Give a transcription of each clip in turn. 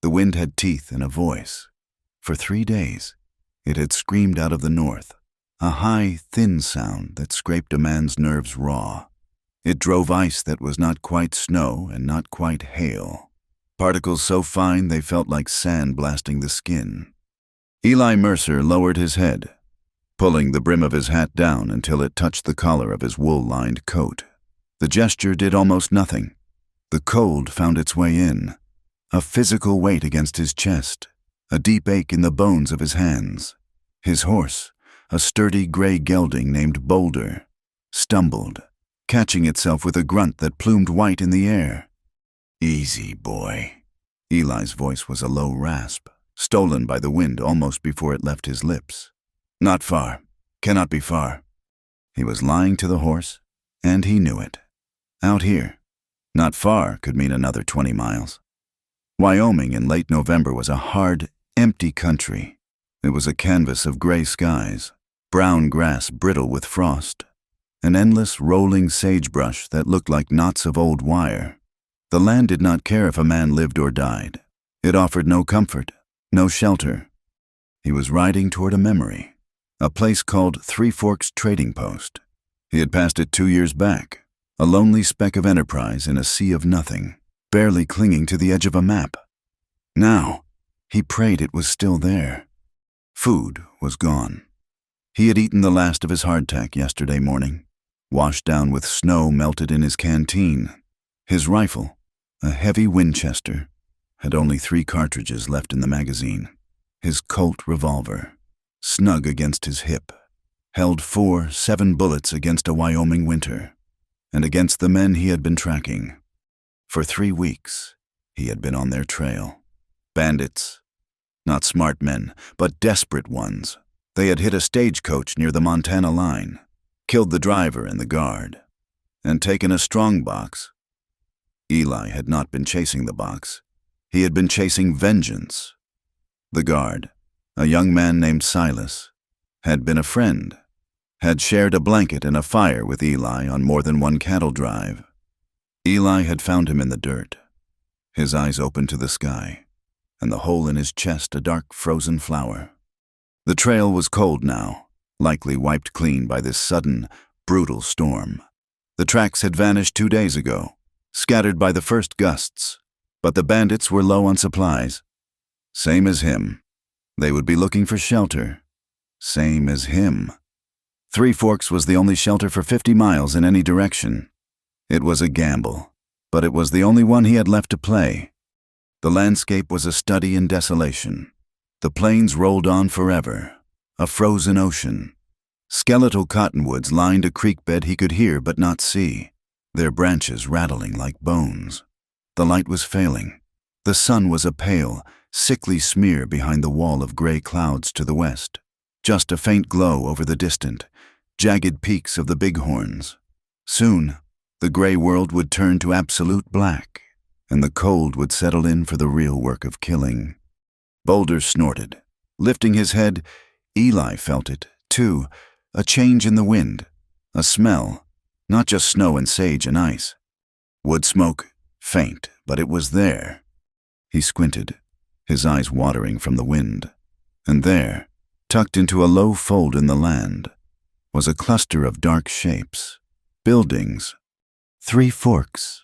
The wind had teeth and a voice. For 3 days, it had screamed out of the north, a high, thin sound that scraped a man's nerves raw. It drove ice that was not quite snow and not quite hail, particles so fine they felt like sand blasting the skin. Eli Mercer lowered his head, pulling the brim of his hat down until it touched the collar of his wool-lined coat. The gesture did almost nothing. The cold found its way in, a physical weight against his chest, a deep ache in the bones of his hands. His horse, a sturdy gray gelding named Boulder, stumbled, catching itself with a grunt that plumed white in the air. "Easy, boy." Eli's voice was a low rasp, stolen by the wind almost before it left his lips. "Not far. Cannot be far." He was lying to the horse, and he knew it. Out here, not far could mean another 20 miles. Wyoming in late November was a hard, empty country. It was a canvas of gray skies, brown grass brittle with frost, an endless rolling sagebrush that looked like knots of old wire. The land did not care if a man lived or died. It offered no comfort, no shelter. He was riding toward a memory, a place called Three Forks Trading Post. He had passed it 2 years back, a lonely speck of enterprise in a sea of nothing, barely clinging to the edge of a map. Now, he prayed it was still there. Food was gone. He had eaten the last of his hardtack yesterday morning, washed down with snow melted in his canteen. His rifle, a heavy Winchester, had only 3 cartridges left in the magazine. His Colt revolver, snug against his hip, held 4 7 bullets against a Wyoming winter, and against the men he had been tracking. For 3 weeks, he had been on their trail. Bandits. Not smart men, but desperate ones. They had hit a stagecoach near the Montana line, killed the driver and the guard, and taken a strong box. Eli had not been chasing the box. He had been chasing vengeance. The guard, a young man named Silas, had been a friend, had shared a blanket and a fire with Eli on more than one cattle drive. Eli had found him in the dirt, his eyes open to the sky, and the hole in his chest a dark frozen flower. The trail was cold now, likely wiped clean by this sudden, brutal storm. The tracks had vanished 2 days ago, scattered by the first gusts, but the bandits were low on supplies. Same as him. They would be looking for shelter. Same as him. Three Forks was the only shelter for 50 miles in any direction. It was a gamble, but it was the only one he had left to play. The landscape was a study in desolation. The plains rolled on forever, a frozen ocean. Skeletal cottonwoods lined a creek bed he could hear but not see, their branches rattling like bones. The light was failing. The sun was a pale, sickly smear behind the wall of gray clouds to the west, just a faint glow over the distant, jagged peaks of the Bighorns. Soon, the gray world would turn to absolute black, and the cold would settle in for the real work of killing. Boulder snorted. Lifting his head, Eli felt it, too, a change in the wind, a smell, not just snow and sage and ice. Wood smoke, faint, but it was there. He squinted, his eyes watering from the wind, and there, tucked into a low fold in the land, was a cluster of dark shapes, buildings. Three Forks.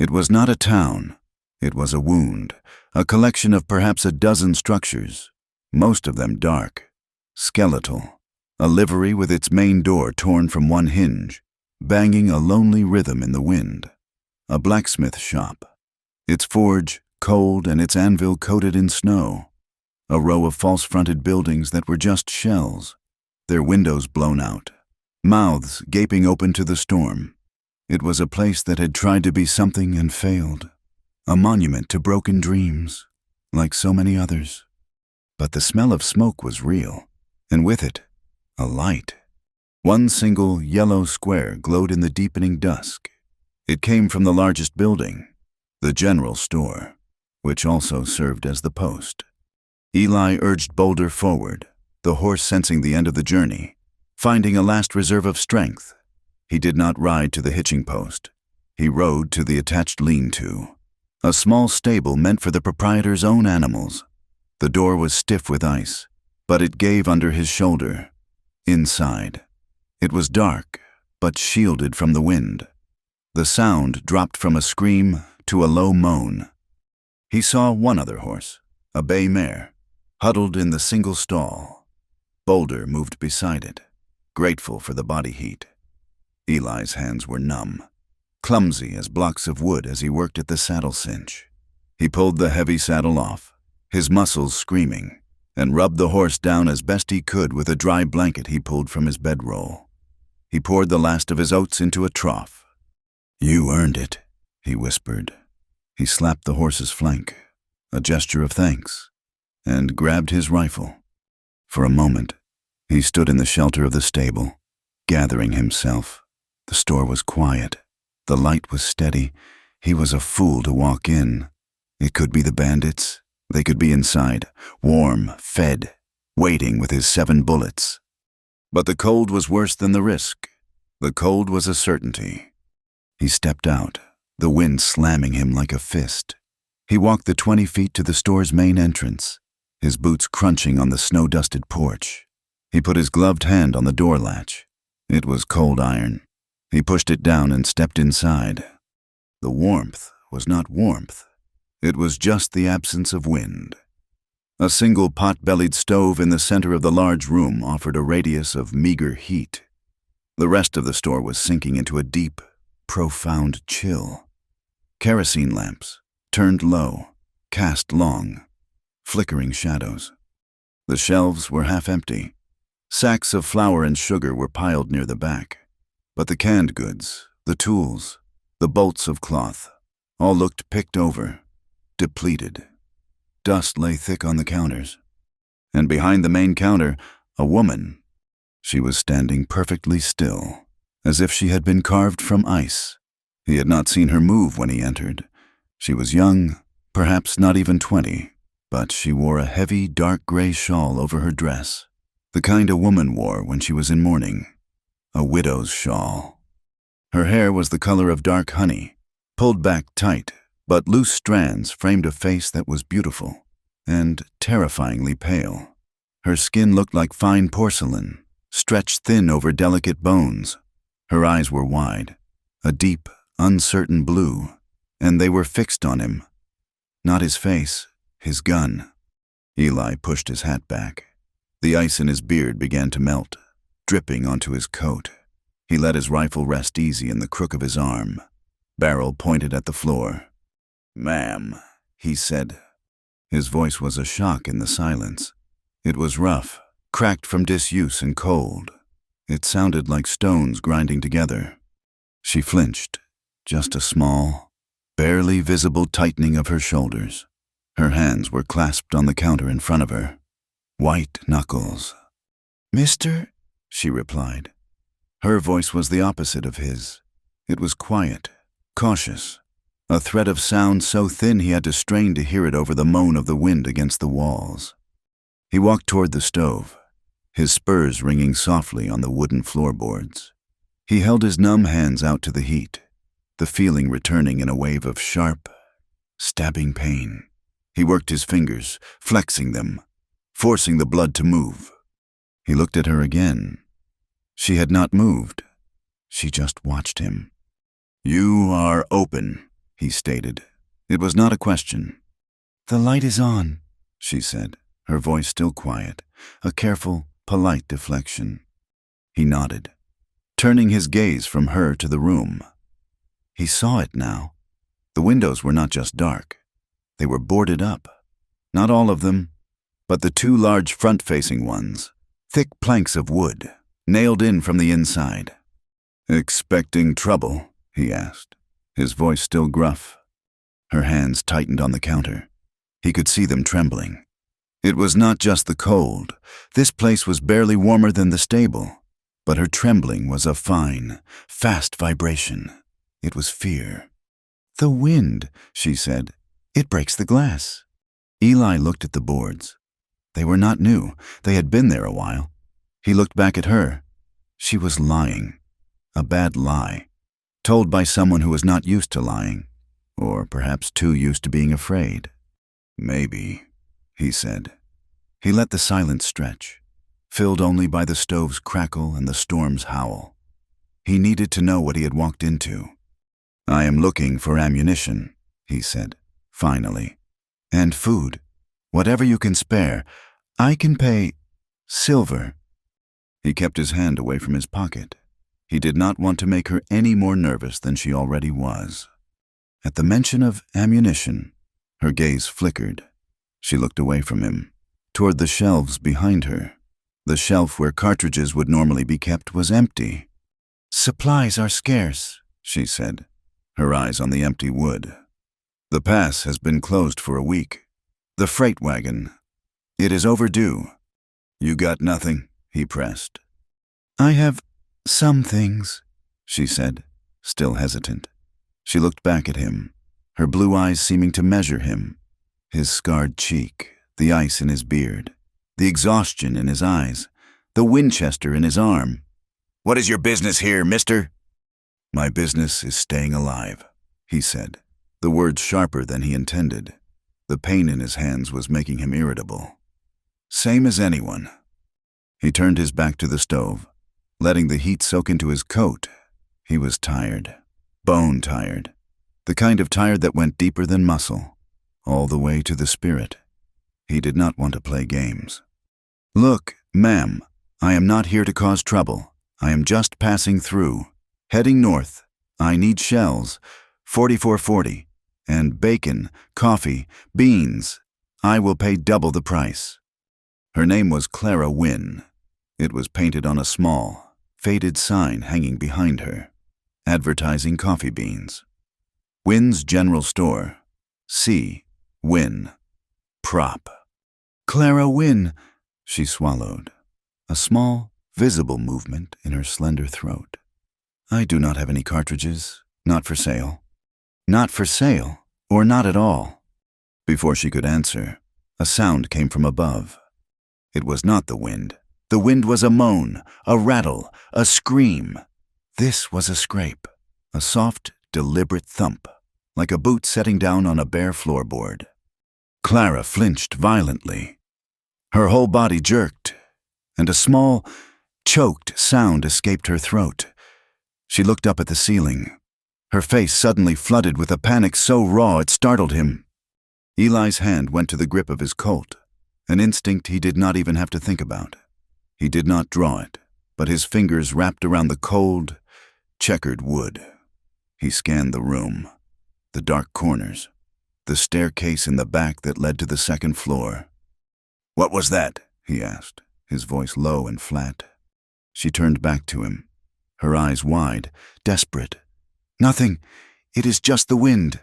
It was not a town. It was a wound, a collection of perhaps a dozen structures, most of them dark, skeletal, a livery with its main door torn from one hinge, banging a lonely rhythm in the wind, a blacksmith shop, its forge cold and its anvil coated in snow, a row of false-fronted buildings that were just shells, their windows blown out, mouths gaping open to the storm. It was a place that had tried to be something and failed, a monument to broken dreams, like so many others. But the smell of smoke was real, and with it, a light. One single yellow square glowed in the deepening dusk. It came from the largest building, the general store, which also served as the post. Eli urged Boulder forward, the horse sensing the end of the journey, finding a last reserve of strength. He did not ride to the hitching post. He rode to the attached lean-to. A small stable meant for the proprietor's own animals. The door was stiff with ice, but it gave under his shoulder. Inside, it was dark, but shielded from the wind. The sound dropped from a scream to a low moan. He saw one other horse, a bay mare, huddled in the single stall. Boulder moved beside it, grateful for the body heat. Eli's hands were numb, clumsy as blocks of wood as he worked at the saddle cinch. He pulled the heavy saddle off, his muscles screaming, and rubbed the horse down as best he could with a dry blanket he pulled from his bedroll. He poured the last of his oats into a trough. "You earned it," he whispered. He slapped the horse's flank, a gesture of thanks, and grabbed his rifle. For a moment, he stood in the shelter of the stable, gathering himself. The store was quiet. The light was steady. He was a fool to walk in. It could be the bandits. They could be inside, warm, fed, waiting with his 7 bullets. But the cold was worse than the risk. The cold was a certainty. He stepped out, the wind slamming him like a fist. He walked the 20 feet to the store's main entrance, his boots crunching on the snow-dusted porch. He put his gloved hand on the door latch. It was cold iron. He pushed it down and stepped inside. The warmth was not warmth. It was just the absence of wind. A single pot-bellied stove in the center of the large room offered a radius of meager heat. The rest of the store was sinking into a deep, profound chill. Kerosene lamps, turned low, cast long, flickering shadows. The shelves were half empty. Sacks of flour and sugar were piled near the back. But the canned goods, the tools, the bolts of cloth, all looked picked over, depleted. Dust lay thick on the counters. And behind the main counter, a woman. She was standing perfectly still, as if she had been carved from ice. He had not seen her move when he entered. She was young, perhaps not even 20, but she wore a heavy, dark gray shawl over her dress, the kind a woman wore when she was in mourning. A widow's shawl. Her hair was the color of dark honey, pulled back tight, but loose strands framed a face that was beautiful and terrifyingly pale. Her skin looked like fine porcelain, stretched thin over delicate bones. Her eyes were wide, a deep, uncertain blue, and they were fixed on him. Not his face, his gun. Eli pushed his hat back. The ice in his beard began to melt, dripping onto his coat. He let his rifle rest easy in the crook of his arm, barrel pointed at the floor. "Ma'am," he said. His voice was a shock in the silence. It was rough, cracked from disuse and cold. It sounded like stones grinding together. She flinched, just a small, barely visible tightening of her shoulders. Her hands were clasped on the counter in front of her. White knuckles. "Mister?" she replied. Her voice was the opposite of his. It was quiet, cautious, a thread of sound so thin he had to strain to hear it over the moan of the wind against the walls. He walked toward the stove, his spurs ringing softly on the wooden floorboards. He held his numb hands out to the heat, the feeling returning in a wave of sharp, stabbing pain. He worked his fingers, flexing them, forcing the blood to move. He looked at her again. She had not moved. She just watched him. "You are open," he stated. It was not a question. "The light is on," she said, her voice still quiet, a careful, polite deflection. He nodded, turning his gaze from her to the room. He saw it now. The windows were not just dark. They were boarded up. Not all of them, but the 2 large front-facing ones, thick planks of wood, nailed in from the inside. "Expecting trouble?" he asked, his voice still gruff. Her hands tightened on the counter. He could see them trembling. It was not just the cold. This place was barely warmer than the stable. But her trembling was a fine, fast vibration. It was fear. "The wind," she said. "It breaks the glass." Eli looked at the boards. They were not new. They had been there a while. He looked back at her. She was lying. A bad lie. Told by someone who was not used to lying. Or perhaps too used to being afraid. Maybe, he said. He let the silence stretch, filled only by the stove's crackle and the storm's howl. He needed to know what he had walked into. I am looking for ammunition, he said, finally. And food. Whatever you can spare. I can pay silver. He kept his hand away from his pocket. He did not want to make her any more nervous than she already was. At the mention of ammunition, her gaze flickered. She looked away from him, toward the shelves behind her. The shelf where cartridges would normally be kept was empty. Supplies are scarce, she said, her eyes on the empty wood. The pass has been closed for a week. The freight wagon. It is overdue. You got nothing, he pressed. I have some things, she said, still hesitant. She looked back at him, her blue eyes seeming to measure him. His scarred cheek, the ice in his beard, the exhaustion in his eyes, the Winchester in his arm. What is your business here, mister? My business is staying alive, he said, the words sharper than he intended. The pain in his hands was making him irritable. Same as anyone. He turned his back to the stove, letting the heat soak into his coat. He was tired, bone tired, the kind of tired that went deeper than muscle, all the way to the spirit. He did not want to play games. Look, ma'am, I am not here to cause trouble. I am just passing through, heading north. I need shells, 44.40, and bacon, coffee, beans. I will pay double the price. Her name was Clara Wynne. It was painted on a small, faded sign hanging behind her, advertising coffee beans. Wynne's General Store. C. Wynne. Prop. Clara Wynne, she swallowed, a small, visible movement in her slender throat. I do not have any cartridges. Not for sale. Not for sale, or not at all. Before she could answer, a sound came from above. It was not the wind. The wind was a moan, a rattle, a scream. This was a scrape, a soft, deliberate thump, like a boot setting down on a bare floorboard. Clara flinched violently. Her whole body jerked, and a small, choked sound escaped her throat. She looked up at the ceiling, her face suddenly flooded with a panic so raw it startled him. Eli's hand went to the grip of his Colt, an instinct he did not even have to think about. He did not draw it, but his fingers wrapped around the cold, checkered wood. He scanned the room, the dark corners, the staircase in the back that led to the second floor. What was that? He asked, his voice low and flat. She turned back to him, her eyes wide, desperate. Nothing. It is just the wind.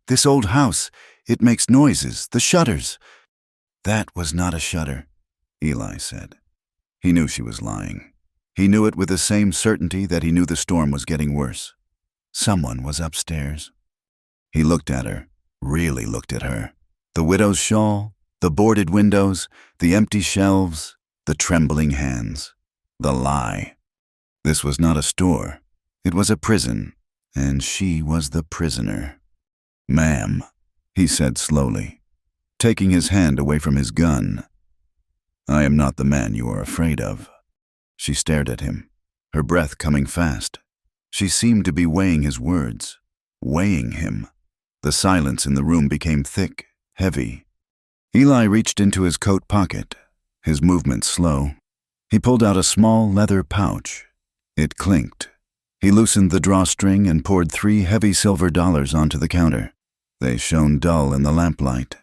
This old house. It makes noises, the shutters. That was not a shutter, Eli said. He knew she was lying. He knew it with the same certainty that he knew the storm was getting worse. Someone was upstairs. He looked at her, really looked at her. The widow's shawl, the boarded windows, the empty shelves, the trembling hands. The lie. This was not a store. It was a prison, and she was the prisoner. Ma'am, he said slowly, taking his hand away from his gun. I am not the man you are afraid of. She stared at him, her breath coming fast. She seemed to be weighing his words, weighing him. The silence in the room became thick, heavy. Eli reached into his coat pocket, his movements slow. He pulled out a small leather pouch. It clinked. He loosened the drawstring and poured 3 heavy silver dollars onto the counter. They shone dull in the lamplight.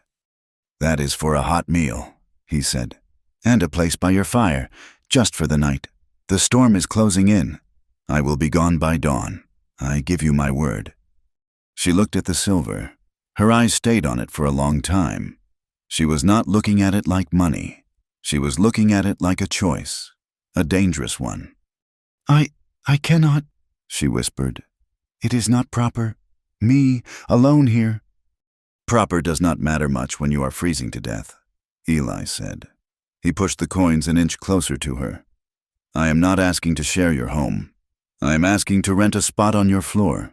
That is for a hot meal, he said, and a place by your fire, just for the night. The storm is closing in. I will be gone by dawn. I give you my word. She looked at the silver. Her eyes stayed on it for a long time. She was not looking at it like money. She was looking at it like a choice, a dangerous one. I cannot, she whispered. It is not proper. Me, alone here. Proper does not matter much when you are freezing to death, Eli said. He pushed the coins an inch closer to her. I am not asking to share your home. I am asking to rent a spot on your floor.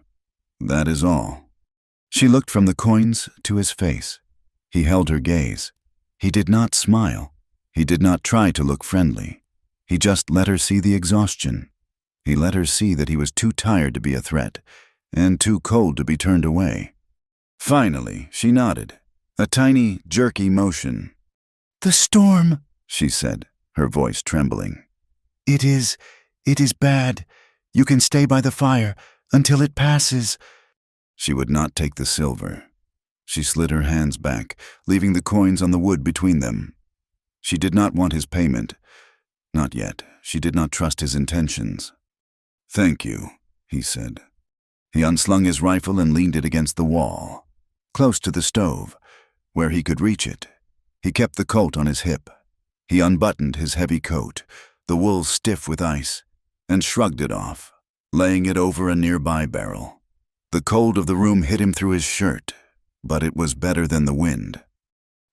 That is all. She looked from the coins to his face. He held her gaze. He did not smile. He did not try to look friendly. He just let her see the exhaustion. He let her see that he was too tired to be a threat, and too cold to be turned away. Finally, she nodded, a tiny, jerky motion. "The storm," she said, her voice trembling. It is bad. You can stay by the fire until it passes." She would not take the silver. She slid her hands back, leaving the coins on the wood between them. She did not want his payment. Not yet. She did not trust his intentions. "Thank you," he said. He unslung his rifle and leaned it against the wall, close to the stove, where he could reach it. He kept the Colt on his hip. He unbuttoned his heavy coat, the wool stiff with ice, and shrugged it off, laying it over a nearby barrel. The cold of the room hit him through his shirt, but it was better than the wind.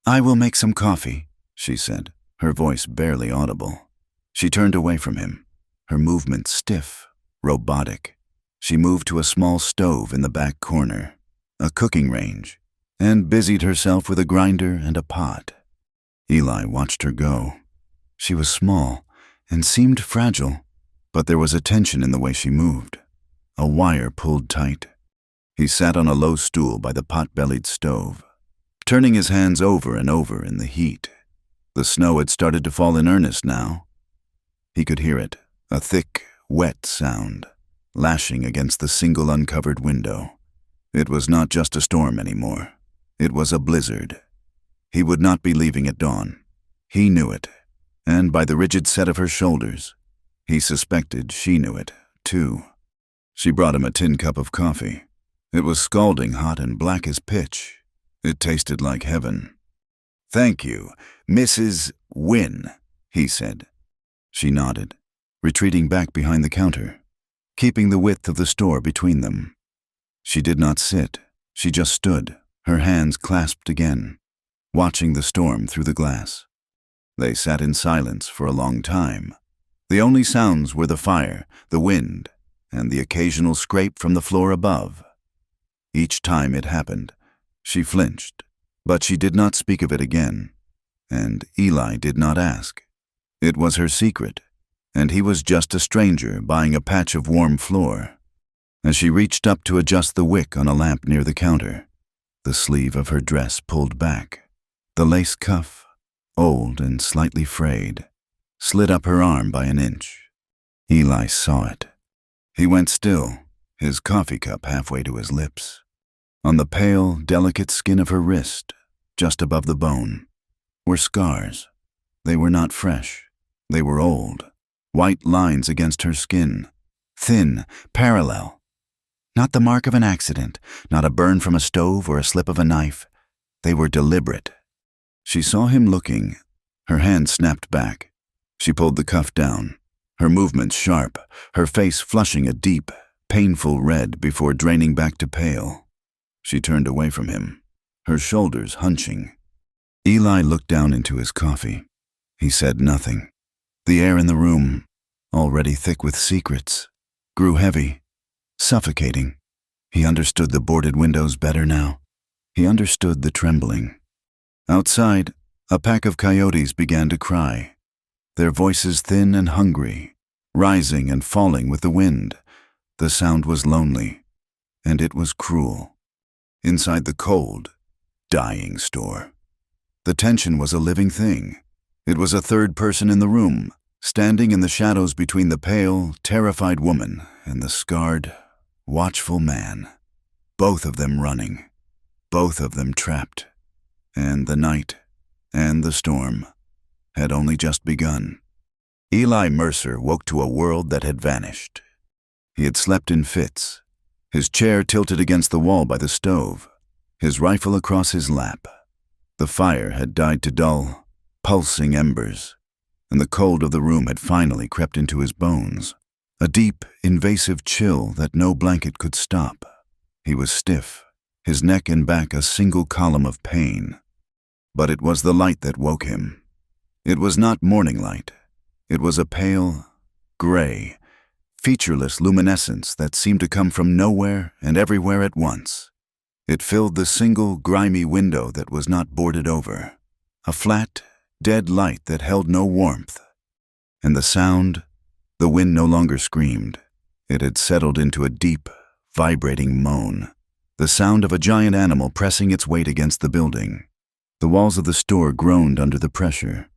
"I will make some coffee," she said, her voice barely audible. She turned away from him, her movements stiff, robotic. She moved to a small stove in the back corner, a cooking range, and busied herself with a grinder and a pot. Eli watched her go. She was small and seemed fragile, but there was a tension in the way she moved. A wire pulled tight. He sat on a low stool by the pot-bellied stove, turning his hands over and over in the heat. The snow had started to fall in earnest now. He could hear it, a thick, wet sound, lashing against the single uncovered window. It was not just a storm anymore. It was a blizzard. He would not be leaving at dawn. He knew it, and by the rigid set of her shoulders, he suspected she knew it, too. She brought him a tin cup of coffee. It was scalding hot and black as pitch. It tasted like heaven. "Thank you, Mrs. Wynne," he said. She nodded, retreating back behind the counter, keeping the width of the store between them. She did not sit. She just stood, her hands clasped again, watching the storm through the glass. They sat in silence for a long time. The only sounds were the fire, the wind, and the occasional scrape from the floor above. Each time it happened, she flinched, but she did not speak of it again, and Eli did not ask. It was her secret, and he was just a stranger buying a patch of warm floor. As she reached up to adjust the wick on a lamp near the counter, the sleeve of her dress pulled back. The lace cuff, old and slightly frayed, slid up her arm by an inch. Eli saw it. He went still, his coffee cup halfway to his lips. On the pale, delicate skin of her wrist, just above the bone, were scars. They were not fresh. They were old, white lines against her skin, thin, parallel. Not the mark of an accident, not a burn from a stove or a slip of a knife. They were deliberate. She saw him looking. Her hand snapped back. She pulled the cuff down, her movements sharp, her face flushing a deep, painful red before draining back to pale. She turned away from him, her shoulders hunching. Eli looked down into his coffee. He said nothing. The air in the room, already thick with secrets, grew heavy, suffocating. He understood the boarded windows better now. He understood the trembling. Outside, a pack of coyotes began to cry, their voices thin and hungry, rising and falling with the wind. The sound was lonely, and it was cruel. Inside the cold, dying store, the tension was a living thing. It was a third person in the room, standing in the shadows between the pale, terrified woman and the scarred, watchful man. Both of them running, both of them trapped. And the night, and the storm, had only just begun. Eli Mercer woke to a world that had vanished. He had slept in fits, his chair tilted against the wall by the stove, his rifle across his lap. The fire had died to dull, pulsing embers, and the cold of the room had finally crept into his bones, a deep, invasive chill that no blanket could stop. He was stiff, his neck and back a single column of pain. But it was the light that woke him. It was not morning light. It was a pale, gray, featureless luminescence that seemed to come from nowhere and everywhere at once. It filled the single, grimy window that was not boarded over, a flat, dead light that held no warmth. And the sound, the wind no longer screamed. It had settled into a deep, vibrating moan, the sound of a giant animal pressing its weight against the building. The walls of the store groaned under the pressure.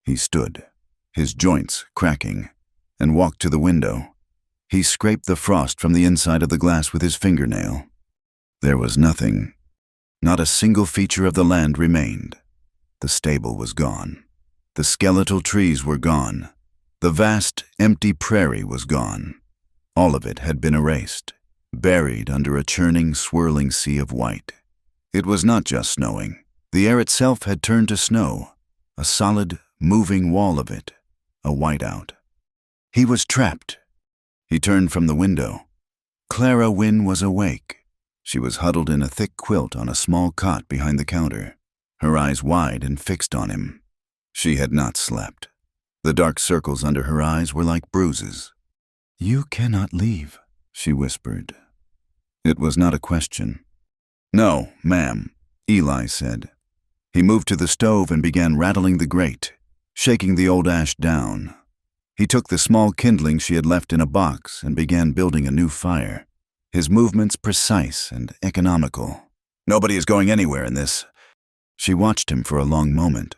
He stood, his joints cracking, and walked to the window. He scraped the frost from the inside of the glass with his fingernail. There was nothing. Not a single feature of the land remained. The stable was gone. The skeletal trees were gone. The vast, empty prairie was gone. All of it had been erased, buried under a churning, swirling sea of white. It was not just snowing. The air itself had turned to snow, a solid, moving wall of it, a whiteout. He was trapped. He turned from the window. Clara Wynne was awake. She was huddled in a thick quilt on a small cot behind the counter, her eyes wide and fixed on him. She had not slept. The dark circles under her eyes were like bruises. "You cannot leave," she whispered. It was not a question. "No, ma'am," Eli said. He moved to the stove and began rattling the grate, shaking the old ash down. He took the small kindling she had left in a box and began building a new fire, his movements precise and economical. "Nobody is going anywhere in this." She watched him for a long moment,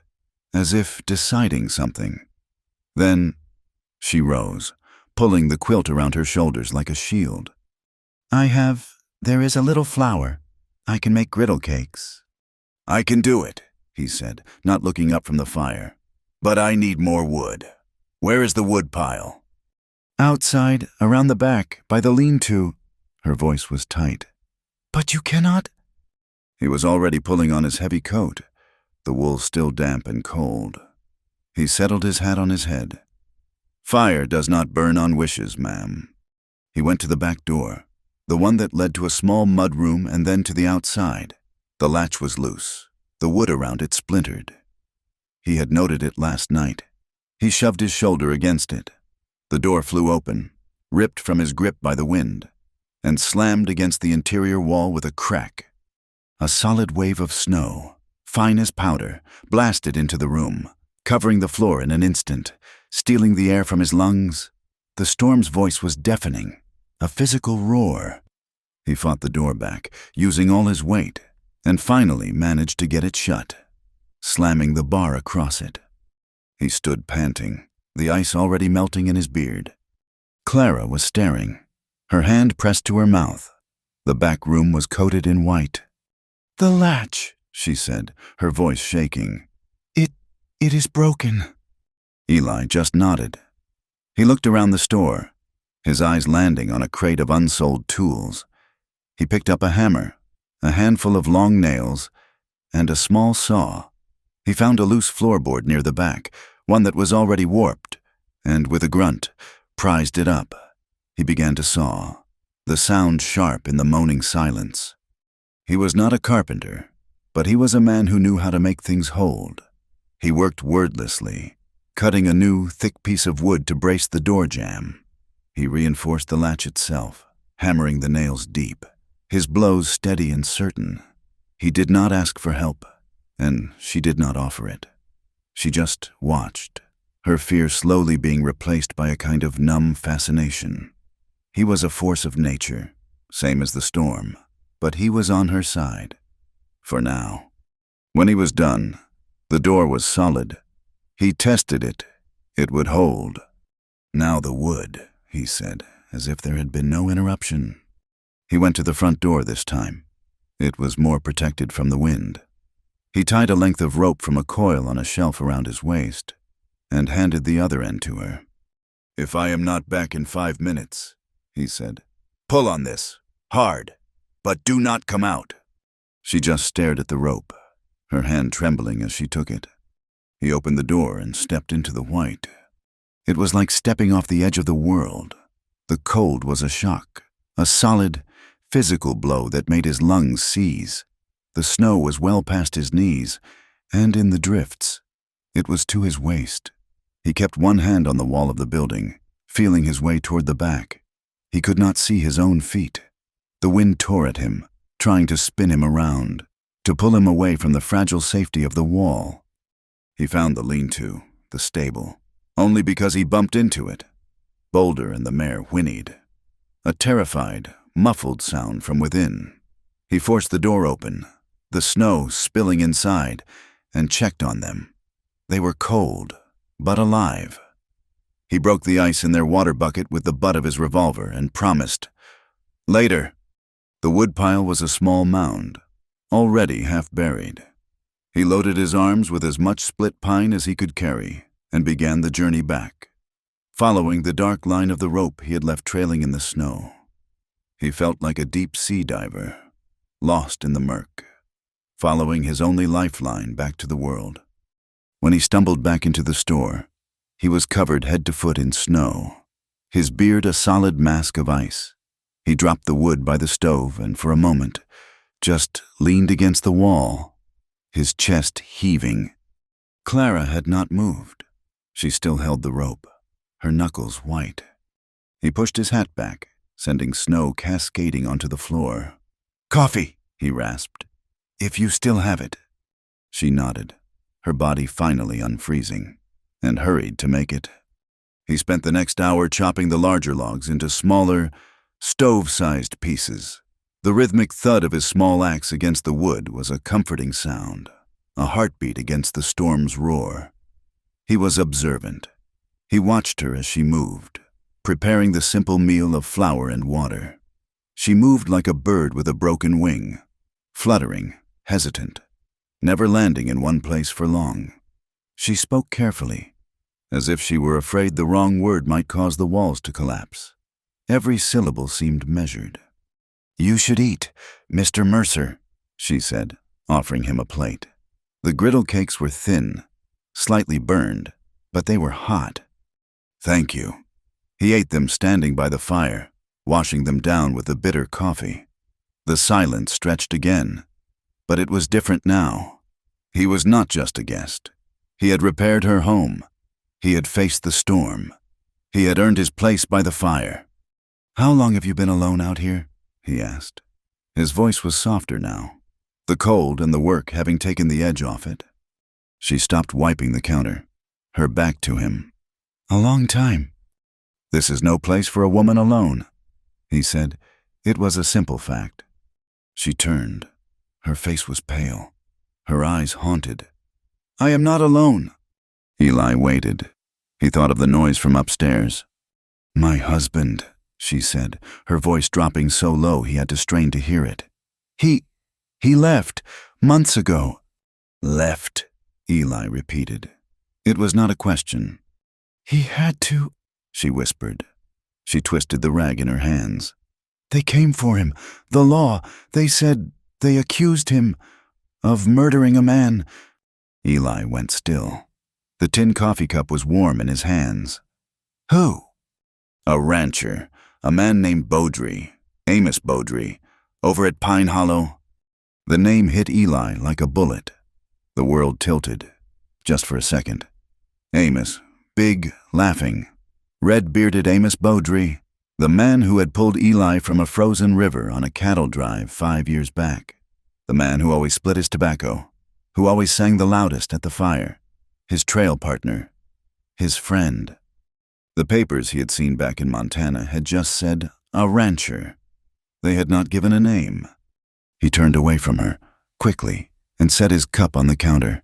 as if deciding something. Then she rose, pulling the quilt around her shoulders like a shield. There is a little flour. I can make griddle cakes." "I can do it," he said, not looking up from the fire. "But I need more wood. Where is the wood pile?" "Outside, around the back, by the lean-to." Her voice was tight. "But you cannot—" He was already pulling on his heavy coat, the wool still damp and cold. He settled his hat on his head. "Fire does not burn on wishes, ma'am." He went to the back door, the one that led to a small mud room and then to the outside. The latch was loose, the wood around it splintered. He had noted it last night. He shoved his shoulder against it. The door flew open, ripped from his grip by the wind, and slammed against the interior wall with a crack. A solid wave of snow, fine as powder, blasted into the room, covering the floor in an instant, stealing the air from his lungs. The storm's voice was deafening, a physical roar. He fought the door back, using all his weight, and finally managed to get it shut, slamming the bar across it. He stood panting, the ice already melting in his beard. Clara was staring, her hand pressed to her mouth. The back room was coated in white. "The latch," she said, her voice shaking. It is broken." Eli just nodded. He looked around the store, his eyes landing on a crate of unsold tools. He picked up a hammer, a handful of long nails, and a small saw. He found a loose floorboard near the back, one that was already warped, and with a grunt, prized it up. He began to saw, the sound sharp in the moaning silence. He was not a carpenter, but he was a man who knew how to make things hold. He worked wordlessly, cutting a new, thick piece of wood to brace the door jamb. He reinforced the latch itself, hammering the nails deep, his blows steady and certain. He did not ask for help, and she did not offer it. She just watched, her fear slowly being replaced by a kind of numb fascination. He was a force of nature, same as the storm, but he was on her side. For now. When he was done, the door was solid. He tested it. It would hold. "Now the wood," he said, as if there had been no interruption. He went to the front door this time. It was more protected from the wind. He tied a length of rope from a coil on a shelf around his waist and handed the other end to her. "If I am not back in 5 minutes," he said, "pull on this, hard, but do not come out." She just stared at the rope, her hand trembling as she took it. He opened the door and stepped into the white. It was like stepping off the edge of the world. The cold was a shock, a solid, physical blow that made his lungs seize. The snow was well past his knees, and in the drifts. It was to his waist. He kept one hand on the wall of the building, feeling his way toward the back. He could not see his own feet. The wind tore at him, trying to spin him around, to pull him away from the fragile safety of the wall. He found the lean-to, the stable, only because he bumped into it. Boulder and the mare whinnied. A terrified, muffled sound from within. He forced the door open, the snow spilling inside, and checked on them. They were cold, but alive. He broke the ice in their water bucket with the butt of his revolver and promised, "Later." The woodpile was a small mound, already half buried. He loaded his arms with as much split pine as he could carry and began the journey back, following the dark line of the rope he had left trailing in the snow. He felt like a deep-sea diver, lost in the murk, following his only lifeline back to the world. When he stumbled back into the store, he was covered head to foot in snow, his beard a solid mask of ice. He dropped the wood by the stove and for a moment just leaned against the wall, his chest heaving. Clara had not moved. She still held the rope, her knuckles white. He pushed his hat back, sending snow cascading onto the floor. "Coffee," he rasped. "If you still have it." She nodded, her body finally unfreezing, and hurried to make it. He spent the next hour chopping the larger logs into smaller, stove-sized pieces. The rhythmic thud of his small axe against the wood was a comforting sound, a heartbeat against the storm's roar. He was observant. He watched her as she moved, preparing the simple meal of flour and water. She moved like a bird with a broken wing, fluttering, hesitant, never landing in one place for long. She spoke carefully, as if she were afraid the wrong word might cause the walls to collapse. Every syllable seemed measured. "You should eat, Mr. Mercer," she said, offering him a plate. The griddle cakes were thin, slightly burned, but they were hot. "Thank you." He ate them standing by the fire, washing them down with the bitter coffee. The silence stretched again, but it was different now. He was not just a guest. He had repaired her home. He had faced the storm. He had earned his place by the fire. "How long have you been alone out here?" he asked. His voice was softer now, the cold and the work having taken the edge off it. She stopped wiping the counter, her back to him. "A long time." "This is no place for a woman alone," he said. It was a simple fact. She turned. Her face was pale, her eyes haunted. "I am not alone." Eli waited. He thought of the noise from upstairs. "My husband," she said, her voice dropping so low he had to strain to hear it. He left, months ago." "Left," Eli repeated. It was not a question. "He had to," she whispered. She twisted the rag in her hands. "They came for him, the law. They said they accused him of murdering a man." Eli went still. The tin coffee cup was warm in his hands. "Who?" "A rancher, a man named Beaudry, Amos Beaudry, over at Pine Hollow." The name hit Eli like a bullet. The world tilted, just for a second. Amos, big, laughing. Red-bearded Amos Beaudry, the man who had pulled Eli from a frozen river on a cattle drive 5 years back. The man who always split his tobacco, who always sang the loudest at the fire. His trail partner. His friend. The papers he had seen back in Montana had just said, "a rancher." They had not given a name. He turned away from her, quickly, and set his cup on the counter.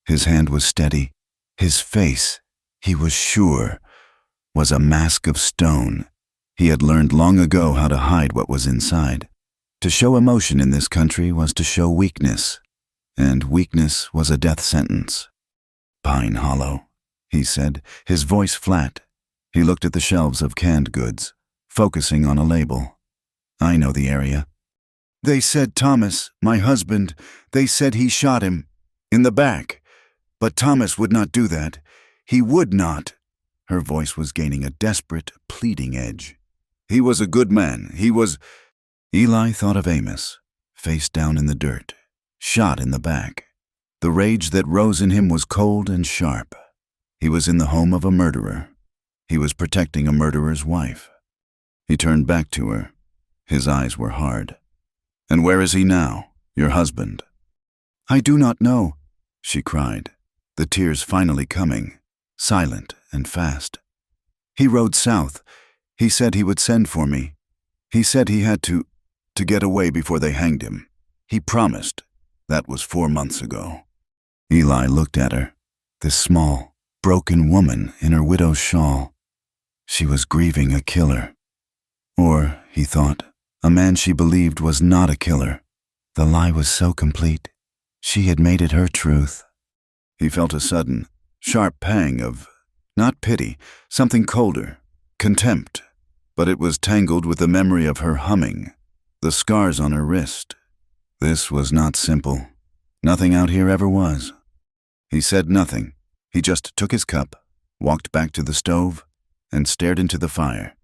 His hand was steady. His face, he was sure, was a mask of stone. He had learned long ago how to hide what was inside. To show emotion in this country was to show weakness, and weakness was a death sentence. "Pine Hollow," he said, his voice flat. He looked at the shelves of canned goods, focusing on a label. "I know the area." "They said Thomas, my husband, they said he shot him, in the back. But Thomas would not do that. He would not." Her voice was gaining a desperate, pleading edge. "He was a good man. He was—" Eli thought of Amos, face down in the dirt, shot in the back. The rage that rose in him was cold and sharp. He was in the home of a murderer. He was protecting a murderer's wife. He turned back to her. His eyes were hard. And where is he now, your husband?" "I do not know," she cried, the tears finally coming, silent and fast. "He rode south. He said he would send for me. He said he had to get away before they hanged him. He promised. That was 4 months ago." Eli looked at her, this small, broken woman in her widow's shawl. She was grieving a killer. Or, he thought, a man she believed was not a killer. The lie was so complete. She had made it her truth. He felt a sudden, sharp pang of, not pity, something colder, contempt, but it was tangled with the memory of her humming, the scars on her wrist. This was not simple. Nothing out here ever was. He said nothing. He just took his cup, walked back to the stove, and stared into the fire.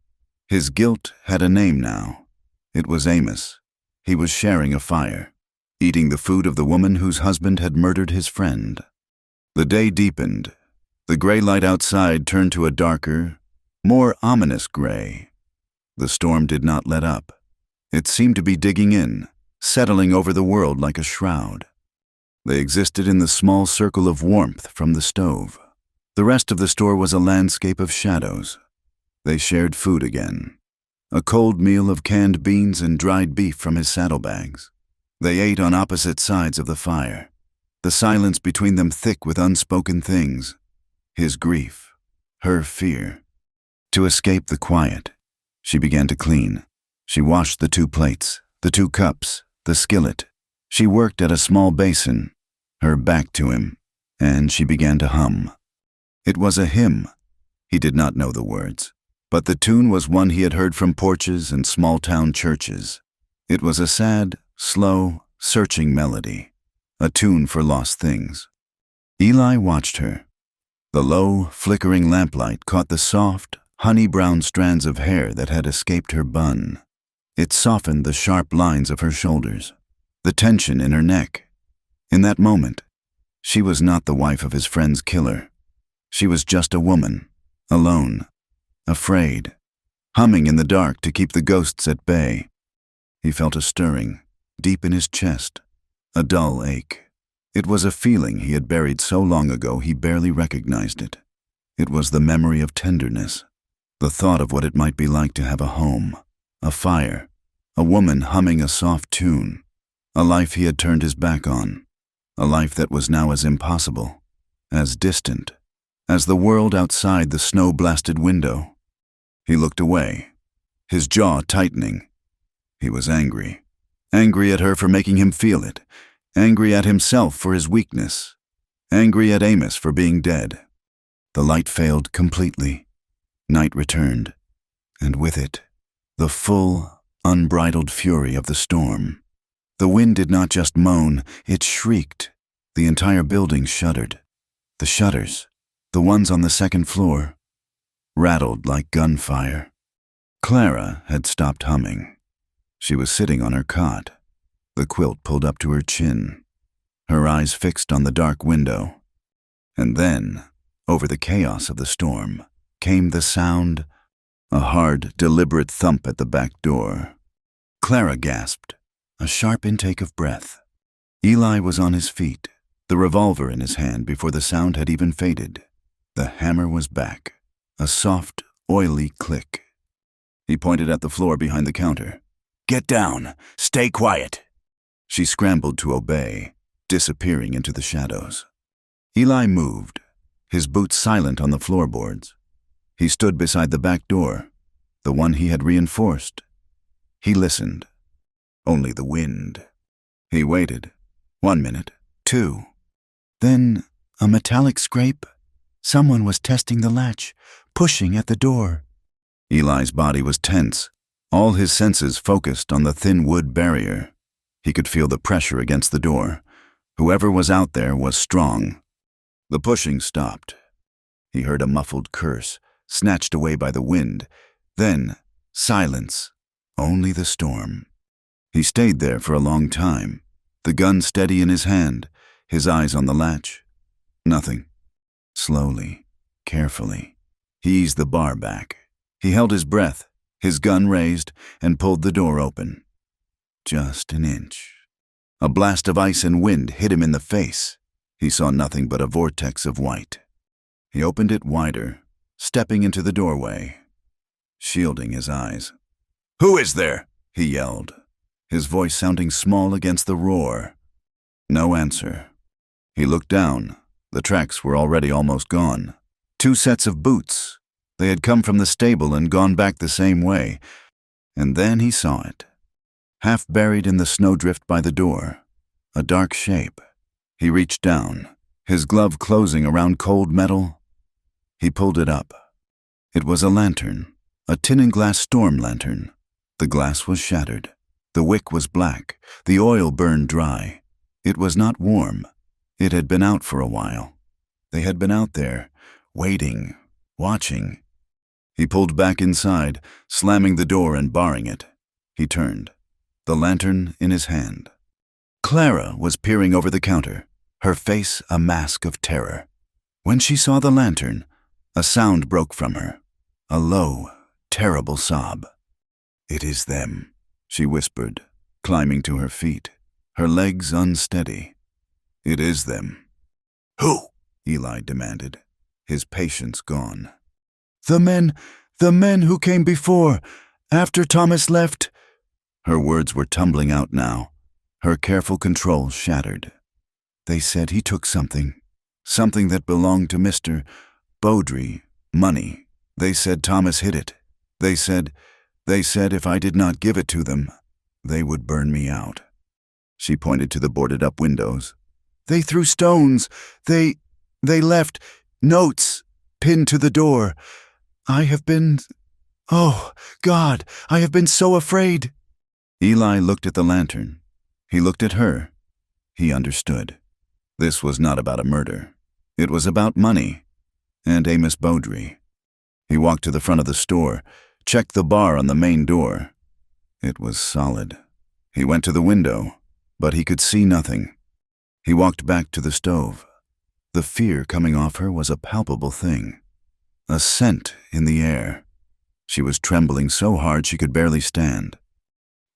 His guilt had a name now. It was Amos. He was sharing a fire, eating the food of the woman whose husband had murdered his friend. The day deepened. The gray light outside turned to a darker, more ominous gray. The storm did not let up. It seemed to be digging in, settling over the world like a shroud. They existed in the small circle of warmth from the stove. The rest of the store was a landscape of shadows. They shared food again. A cold meal of canned beans and dried beef from his saddlebags. They ate on opposite sides of the fire, the silence between them thick with unspoken things. His grief, her fear. To escape the quiet, she began to clean. She washed the 2 plates, the 2 cups, the skillet. She worked at a small basin, her back to him, and she began to hum. It was a hymn. He did not know the words, but the tune was one he had heard from porches and small-town churches. It was a sad, slow, searching melody, a tune for lost things. Eli watched her. The low, flickering lamplight caught the soft, honey-brown strands of hair that had escaped her bun. It softened the sharp lines of her shoulders, the tension in her neck. In that moment, she was not the wife of his friend's killer. She was just a woman, alone, afraid, humming in the dark to keep the ghosts at bay. He felt a stirring, deep in his chest, a dull ache. It was a feeling he had buried so long ago he barely recognized it. It was the memory of tenderness, the thought of what it might be like to have a home, a fire, a woman humming a soft tune, a life he had turned his back on, a life that was now as impossible, as distant, as the world outside the snow-blasted window. He looked away, his jaw tightening. He was angry. Angry at her for making him feel it. Angry at himself for his weakness. Angry at Amos for being dead. The light failed completely. Night returned, and with it, the full, unbridled fury of the storm. The wind did not just moan, it shrieked. The entire building shuddered. The shutters, the ones on the second floor, rattled like gunfire. Clara had stopped humming. She was sitting on her cot, the quilt pulled up to her chin, her eyes fixed on the dark window. And then, over the chaos of the storm, came the sound, a hard, deliberate thump at the back door. Clara gasped, a sharp intake of breath. Eli was on his feet, the revolver in his hand before the sound had even faded. The hammer was back, a soft, oily click. He pointed at the floor behind the counter. "Get down! Stay quiet!" She scrambled to obey, disappearing into the shadows. Eli moved, his boots silent on the floorboards. He stood beside the back door, the one he had reinforced. He listened. Only the wind. He waited. 1 minute, 2. Then, a metallic scrape. Someone was testing the latch, pushing at the door. Eli's body was tense, all his senses focused on the thin wood barrier. He could feel the pressure against the door. Whoever was out there was strong. The pushing stopped. He heard a muffled curse, snatched away by the wind. Then, silence. Only the storm. He stayed there for a long time, the gun steady in his hand, his eyes on the latch. Nothing. Slowly, carefully, he eased the bar back. He held his breath, his gun raised, and pulled the door open. just an inch. A blast of ice and wind hit him in the face. He saw nothing but a vortex of white. He opened it wider, stepping into the doorway, shielding his eyes. "Who is there?" he yelled, his voice sounding small against the roar. No answer. He looked down. The tracks were already almost gone. 2 sets of boots. They had come from the stable and gone back the same way. And then he saw it. Half buried in the snowdrift by the door. A dark shape. He reached down, his glove closing around cold metal. He pulled it up. It was a lantern, a tin and glass storm lantern. The glass was shattered. The wick was black. The oil burned dry. It was not warm. It had been out for a while. They had been out there, waiting, watching. He pulled back inside, slamming the door and barring it. He turned, the lantern in his hand. Clara was peering over the counter, her face a mask of terror. When she saw the lantern, a sound broke from her, a low, terrible sob. "It is them," she whispered, climbing to her feet, her legs unsteady. "It is them." "Who?" Eli demanded, his patience gone. The men who came before, after Thomas left." Her words were tumbling out now, her careful control shattered. "They said he took something that belonged to Mr. Beaudry, money. They said Thomas hid it. They said if I did not give it to them, they would burn me out." She pointed to the boarded-up windows. "They threw stones. They left notes pinned to the door. Oh, God, I have been so afraid." Eli looked at the lantern. He looked at her. He understood. This was not about a murder. It was about money and Amos Beaudry. He walked to the front of the store, checked the bar on the main door. It was solid. He went to the window, but he could see nothing. He walked back to the stove. The fear coming off her was a palpable thing. A scent in the air. She was trembling so hard she could barely stand.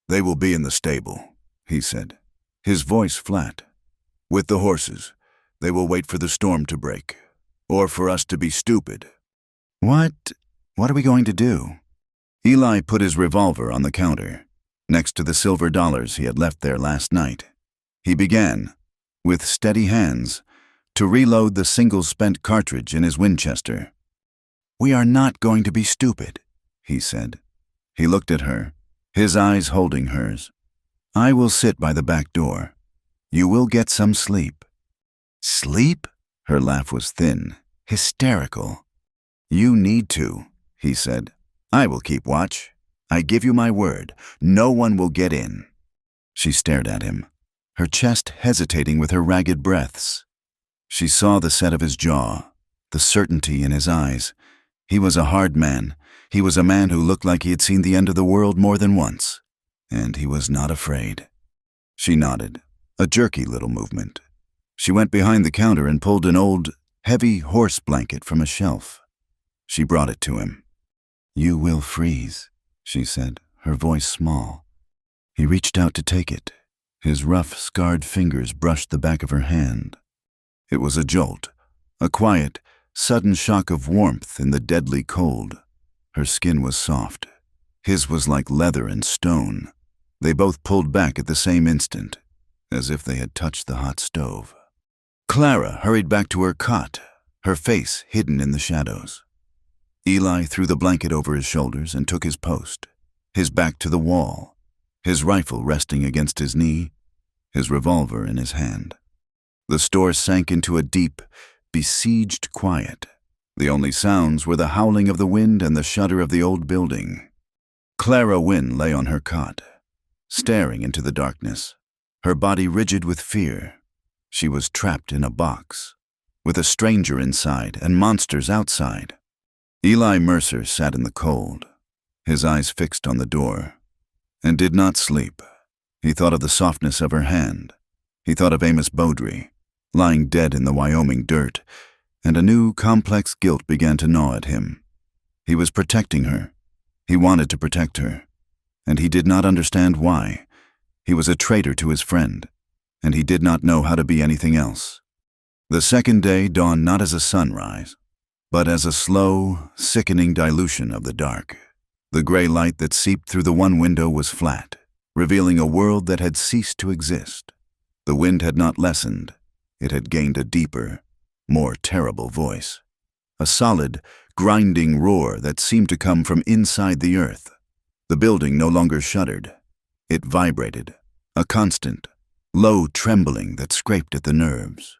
"They will be in the stable," he said, his voice flat. "With the horses. They will wait for the storm to break, or for us to be stupid." What are we going to do?" Eli put his revolver on the counter, next to the silver dollars he had left there last night. He began, with steady hands, to reload the single spent cartridge in his Winchester. "We are not going to be stupid," he said. He looked at her, his eyes holding hers. "I will sit by the back door. You will get some sleep." "Sleep?" Her laugh was thin, hysterical. "You need to," he said. "I will keep watch. I give you my word, no one will get in." She stared at him, her chest hesitating with her ragged breaths. She saw the set of his jaw, the certainty in his eyes. He was a hard man. He was a man who looked like he had seen the end of the world more than once. And he was not afraid. She nodded, a jerky little movement. She went behind the counter and pulled an old, heavy horse blanket from a shelf. She brought it to him. "You will freeze," she said, her voice small. He reached out to take it. His rough, scarred fingers brushed the back of her hand. It was a jolt, a quiet, sudden shock of warmth in the deadly cold. Her skin was soft. His was like leather and stone. They both pulled back at the same instant, as if they had touched the hot stove. Clara hurried back to her cot, her face hidden in the shadows. Eli threw the blanket over his shoulders and took his post, his back to the wall, his rifle resting against his knee, his revolver in his hand. The store sank into a deep, besieged quiet. The only sounds were the howling of the wind and the shudder of the old building. Clara Wynne lay on her cot, staring into the darkness, her body rigid with fear. She was trapped in a box, with a stranger inside and monsters outside. Eli Mercer sat in the cold, his eyes fixed on the door, and did not sleep. He thought of the softness of her hand. He thought of Amos Beaudry, lying dead in the Wyoming dirt, and a new, complex guilt began to gnaw at him. He was protecting her. He wanted to protect her, and he did not understand why. He was a traitor to his friend, and he did not know how to be anything else. The second day dawned not as a sunrise, but as a slow, sickening dilution of the dark. The gray light that seeped through the one window was flat, revealing a world that had ceased to exist. The wind had not lessened. It had gained a deeper, more terrible voice. A solid, grinding roar that seemed to come from inside the earth. The building no longer shuddered. It vibrated, a constant, low trembling that scraped at the nerves.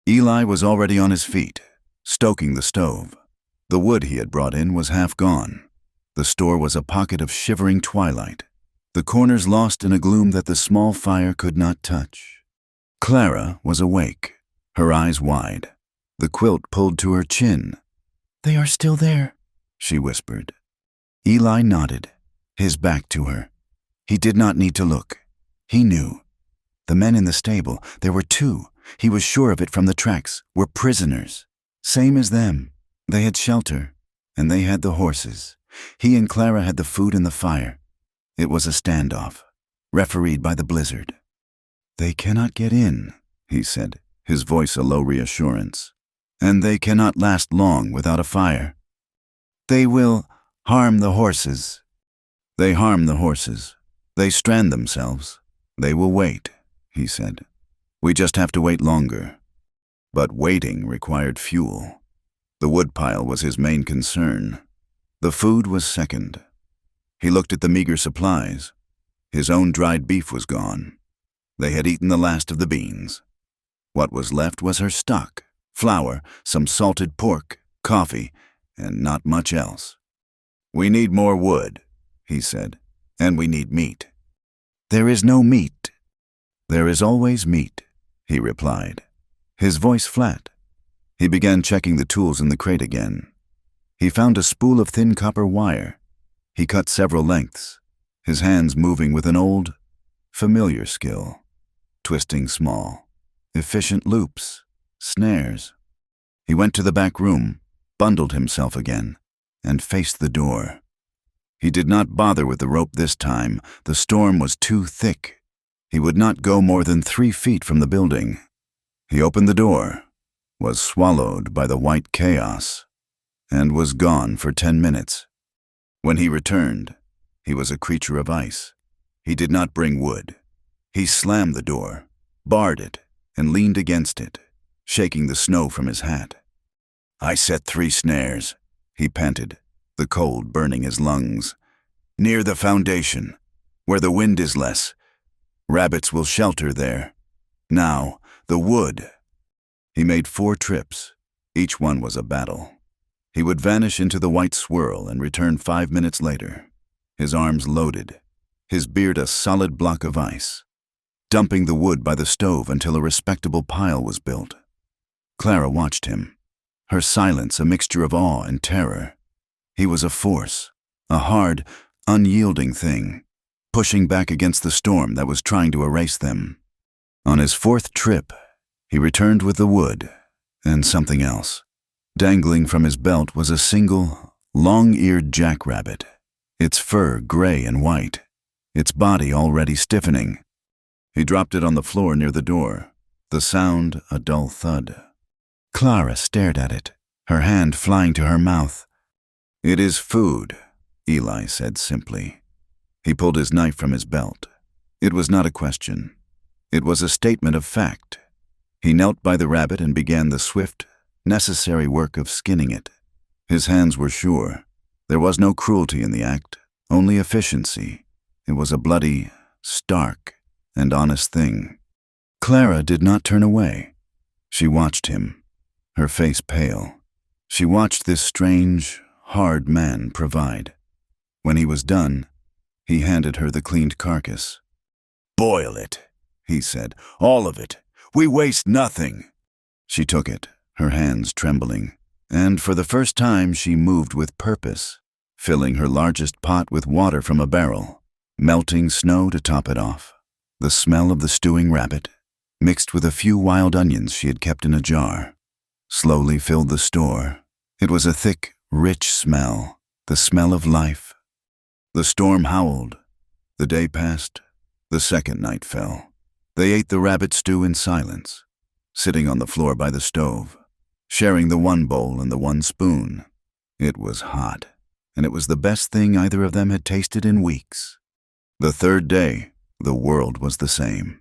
Eli was already on his feet, stoking the stove. The wood he had brought in was half gone. The store was a pocket of shivering twilight, the corners lost in a gloom that the small fire could not touch. Clara was awake, her eyes wide, the quilt pulled to her chin. "They are still there," she whispered. Eli nodded, his back to her. He did not need to look. He knew. The men in the stable, there were two, he was sure of it from the tracks, were prisoners. Same as them. They had shelter, and they had the horses. He and Clara had the food and the fire. It was a standoff, refereed by the blizzard. "They cannot get in," he said, his voice a low reassurance. "And they cannot last long without a fire. They will harm the horses." "They harm the horses. They strand themselves. They will wait," he said. "We just have to wait longer." But waiting required fuel. The woodpile was his main concern. The food was second. He looked at the meager supplies. His own dried beef was gone. They had eaten the last of the beans. What was left was her stock, flour, some salted pork, coffee, and not much else. "We need more wood," he said, "and we need meat." "There is no meat." "There is always meat," he replied, his voice flat. He began checking the tools in the crate again. He found a spool of thin copper wire. He cut several lengths, his hands moving with an old, familiar skill, twisting small, efficient loops, snares. He went to the back room, bundled himself again, and faced the door. He did not bother with the rope this time. The storm was too thick. He would not go more than 3 feet from the building. He opened the door, was swallowed by the white chaos, and was gone for 10 minutes. When he returned, he was a creature of ice. He did not bring wood. He slammed the door, barred it, and leaned against it, shaking the snow from his hat. "I set 3 snares," he panted, the cold burning his lungs. "Near the foundation, where the wind is less. Rabbits will shelter there. Now, the wood." He made 4 trips. Each one was a battle. He would vanish into the white swirl and return 5 minutes later, his arms loaded, his beard a solid block of ice, dumping the wood by the stove until a respectable pile was built. Clara watched him, her silence a mixture of awe and terror. He was a force, a hard, unyielding thing, pushing back against the storm that was trying to erase them. On his 4th trip, he returned with the wood and something else. Dangling from his belt was a single, long-eared jackrabbit, its fur gray and white, its body already stiffening. He dropped it on the floor near the door, the sound a dull thud. Clara stared at it, her hand flying to her mouth. "It is food," Eli said simply. He pulled his knife from his belt. It was not a question. It was a statement of fact. He knelt by the rabbit and began the swift, necessary work of skinning it. His hands were sure. There was no cruelty in the act, only efficiency. It was a bloody, stark, and honest thing. Clara did not turn away. She watched him, her face pale. She watched this strange, hard man provide. When he was done, he handed her the cleaned carcass. "Boil it," he said, "all of it. We waste nothing." She took it, her hands trembling, and for the first time she moved with purpose, filling her largest pot with water from a barrel, melting snow to top it off. The smell of the stewing rabbit, mixed with a few wild onions she had kept in a jar, slowly filled the store. It was a thick, rich smell, the smell of life. The storm howled. The day passed, The second night fell. They ate the rabbit stew in silence, sitting on the floor by the stove, sharing the one bowl and the one spoon. It was hot, and it was the best thing either of them had tasted in weeks. The third day, the world was the same.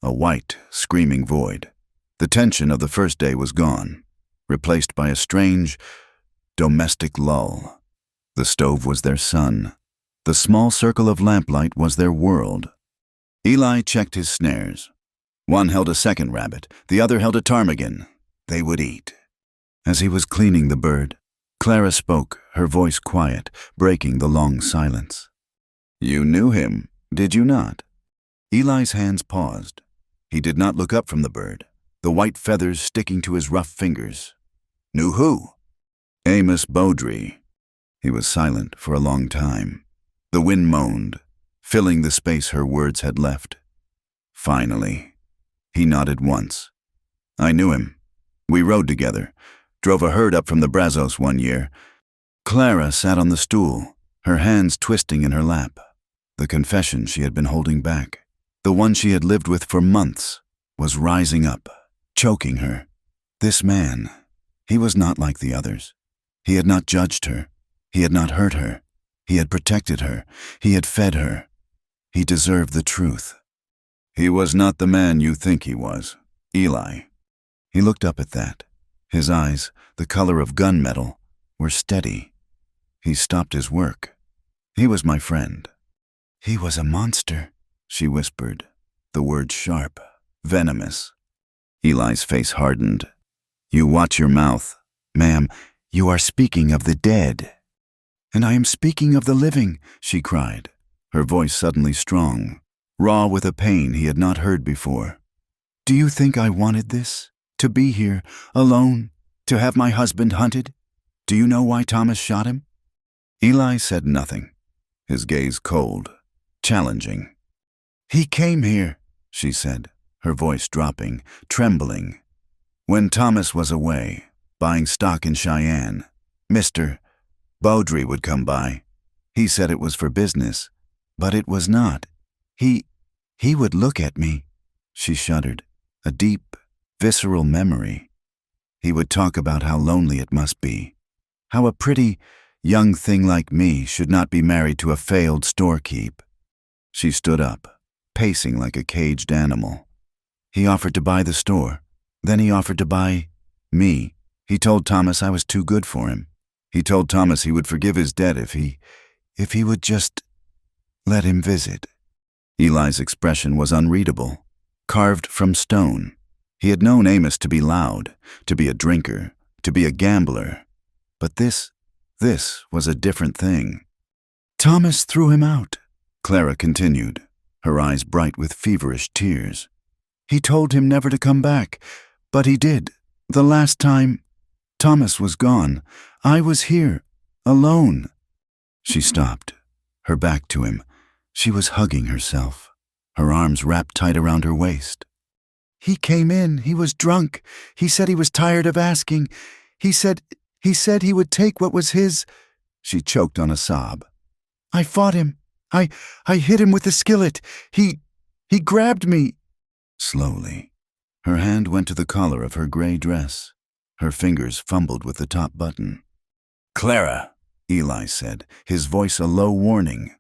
A white, screaming void. The tension of the first day was gone, replaced by a strange, domestic lull. The stove was their sun. The small circle of lamplight was their world. Eli checked his snares. One held a second rabbit, the other held a ptarmigan. They would eat. As he was cleaning the bird, Clara spoke, her voice quiet, breaking the long silence. "You knew him, did you not?" Eli's hands paused. He did not look up from the bird, the white feathers sticking to his rough fingers. "Knew who?" "Amos Beaudry." He was silent for a long time. The wind moaned, filling the space her words had left. Finally, he nodded once. "I knew him. We rode together, drove a herd up from the Brazos one year." Clara sat on the stool, her hands twisting in her lap. The confession she had been holding back, the one she had lived with for months, was rising up, choking her. This man, he was not like the others. He had not judged her. He had not hurt her. He had protected her. He had fed her. He deserved the truth. "He was not the man you think he was, Eli." He looked up at that. His eyes, the color of gunmetal, were steady. He stopped his work. "He was my friend." "He was a monster," she whispered, the words sharp, venomous. Eli's face hardened. "You watch your mouth. Ma'am, you are speaking of the dead." "And I am speaking of the living," she cried, her voice suddenly strong, raw with a pain he had not heard before. "Do you think I wanted this? To be here, alone, to have my husband hunted? Do you know why Thomas shot him?" Eli said nothing, his gaze cold, challenging. "He came here," she said, her voice dropping, trembling. "When Thomas was away, buying stock in Cheyenne, Mr. Beaudry would come by. He said it was for business, but it was not. He would look at me." She shuddered, a deep, visceral memory. "He would talk about how lonely it must be, how a pretty, young thing like me should not be married to a failed storekeep." She stood up, pacing like a caged animal. "He offered to buy the store. Then he offered to buy me. He told Thomas I was too good for him. He told Thomas he would forgive his debt if he would just let him visit." Eli's expression was unreadable, carved from stone. He had known Amos to be loud, to be a drinker, to be a gambler. But this was a different thing. "Thomas threw him out," Clara continued, her eyes bright with feverish tears. "He told him never to come back, but he did. The last time Thomas was gone, I was here, alone." She stopped, her back to him. She was hugging herself, her arms wrapped tight around her waist. "He came in, he was drunk. He said he was tired of asking. He said he would take what was his." She choked on a sob. "I fought him. I hit him with the skillet. He grabbed me." Slowly, her hand went to the collar of her gray dress. Her fingers fumbled with the top button. "Clara," Eli said, his voice a low warning.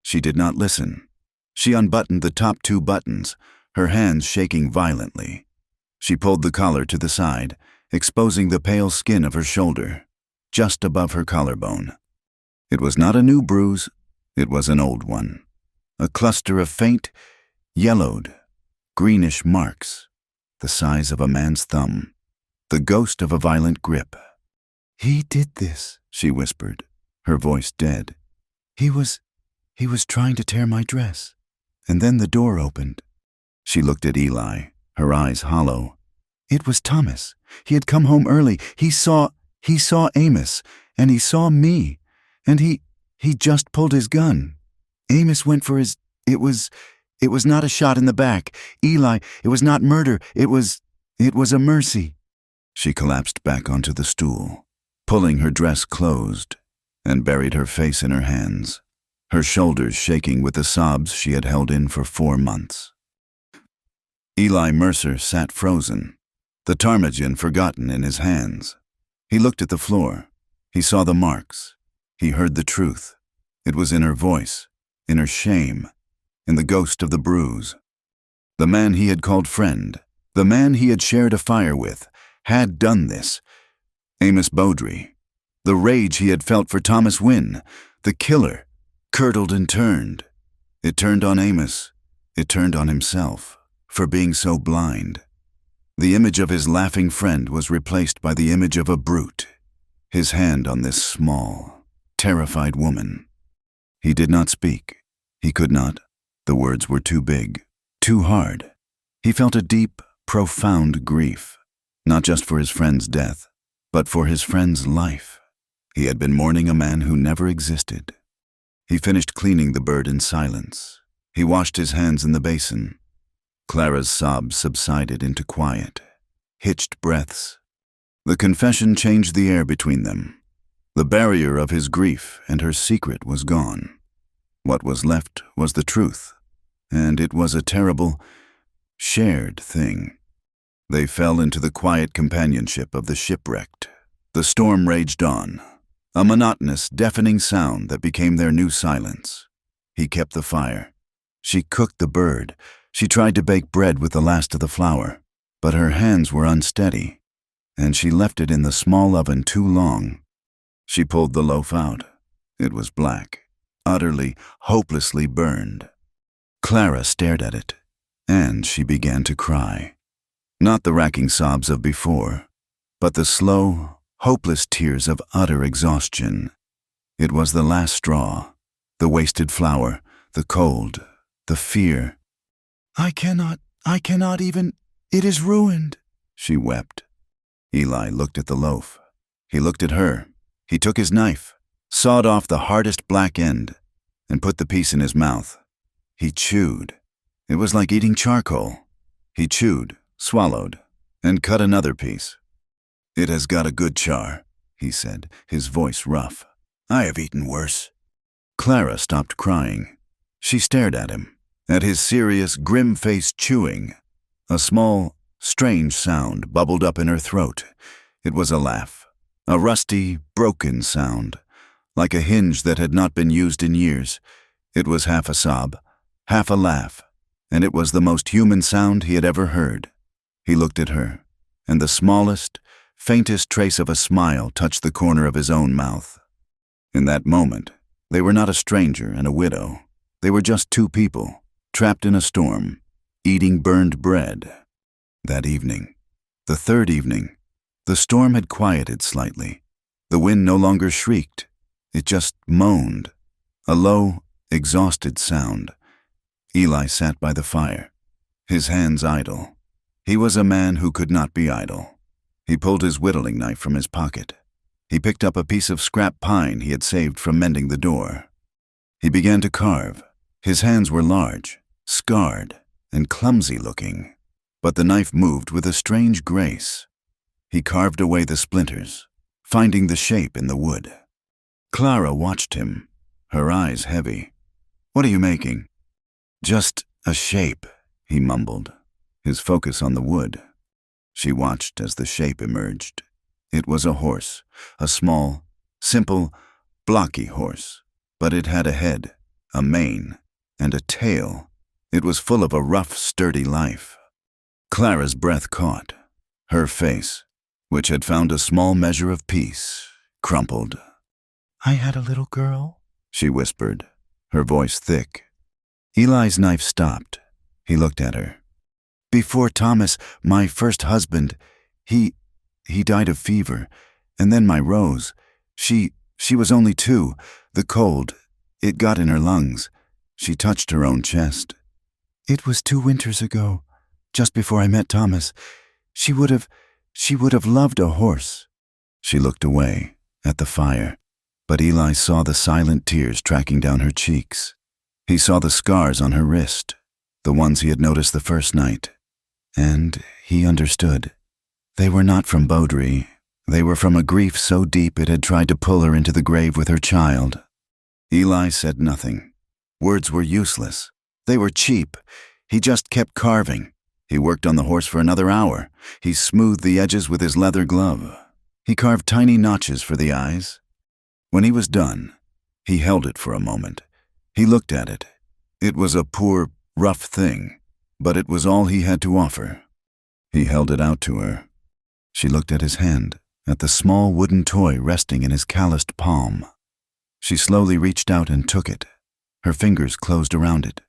She did not listen. She unbuttoned the top two buttons, her hands shaking violently. She pulled the collar to the side, exposing the pale skin of her shoulder, just above her collarbone. It was not a new bruise, it was an old one. A cluster of faint, yellowed, greenish marks, the size of a man's thumb, the ghost of a violent grip. "He did this," she whispered, her voice dead. He was trying to tear my dress. And then the door opened." She looked at Eli, her eyes hollow. "It was Thomas. He had come home early. He saw Amos, and he saw me, and he just pulled his gun. Amos went for his... It was not a shot in the back. Eli, it was not murder. It was a mercy." She collapsed back onto the stool, pulling her dress closed, and buried her face in her hands. her shoulders shaking with the sobs she had held in for 4 months. Eli Mercer sat frozen, the ptarmigan forgotten in his hands. He looked at the floor. He saw the marks. He heard the truth. It was in her voice, in her shame, in the ghost of the bruise. The man he had called friend, the man he had shared a fire with, had done this. Amos Beaudry. The rage he had felt for Thomas Wynne, the killer, curdled and turned. It turned on Amos. It turned on himself, for being so blind. The image of his laughing friend was replaced by the image of a brute, his hand on this small, terrified woman. He did not speak. He could not. The words were too big, too hard. He felt a deep, profound grief, not just for his friend's death, but for his friend's life. He had been mourning a man who never existed. He finished cleaning the bird in silence. He washed his hands in the basin. Clara's sobs subsided into quiet, hitched breaths. The confession changed the air between them. The barrier of his grief and her secret was gone. What was left was the truth, and it was a terrible, shared thing. They fell into the quiet companionship of the shipwrecked. The storm raged on, a monotonous, deafening sound that became their new silence. He kept the fire. She cooked the bird. She tried to bake bread with the last of the flour, but her hands were unsteady, and she left it in the small oven too long. She pulled the loaf out. It was black, utterly, hopelessly burned. Clara stared at it, and she began to cry. Not the racking sobs of before, but the slow, hopeless tears of utter exhaustion. It was the last straw, the wasted flour, the cold, the fear. I cannot even, it is ruined, she wept. Eli looked at the loaf. He looked at her. He took his knife, sawed off the hardest black end, and put the piece in his mouth. He chewed. It was like eating charcoal. He chewed, swallowed, and cut another piece. It has got a good char, he said, his voice rough. I have eaten worse. Clara stopped crying. She stared at him, at his serious, grim-faced chewing. A small, strange sound bubbled up in her throat. It was a laugh, a rusty, broken sound, like a hinge that had not been used in years. It was half a sob, half a laugh, and it was the most human sound he had ever heard. He looked at her, and the smallest, faintest trace of a smile touched the corner of his own mouth. In that moment, they were not a stranger and a widow. They were just two people, trapped in a storm, eating burned bread. That evening, the third evening, the storm had quieted slightly. The wind no longer shrieked. It just moaned, a low, exhausted sound. Eli sat by the fire, his hands idle. He was a man who could not be idle. He pulled his whittling knife from his pocket. He picked up a piece of scrap pine he had saved from mending the door. He began to carve. His hands were large, scarred, and clumsy-looking, but the knife moved with a strange grace. He carved away the splinters, finding the shape in the wood. Clara watched him, her eyes heavy. "What are you making?" "Just a shape," he mumbled, his focus on the wood. She watched as the shape emerged. It was a horse, a small, simple, blocky horse, but it had a head, a mane, and a tail. It was full of a rough, sturdy life. Clara's breath caught. Her face, which had found a small measure of peace, crumpled. "I had a little girl," she whispered, her voice thick. Eli's knife stopped. He looked at her. "Before Thomas, my first husband, he died of fever, and then my Rose, she was only 2. The cold, it got in her lungs." She touched her own chest. "It was 2 winters ago, just before I met Thomas. She would have loved a horse." She looked away, at the fire, but Eli saw the silent tears tracking down her cheeks. He saw the scars on her wrist, the ones he had noticed the first night, and he understood. They were not from Beaudry. They were from a grief so deep it had tried to pull her into the grave with her child. Eli said nothing. Words were useless. They were cheap. He just kept carving. He worked on the horse for another hour. He smoothed the edges with his leather glove. He carved tiny notches for the eyes. When he was done, he held it for a moment. He looked at it. It was a poor, rough thing, but it was all he had to offer. He held it out to her. She looked at his hand, at the small wooden toy resting in his calloused palm. She slowly reached out and took it. Her fingers closed around it,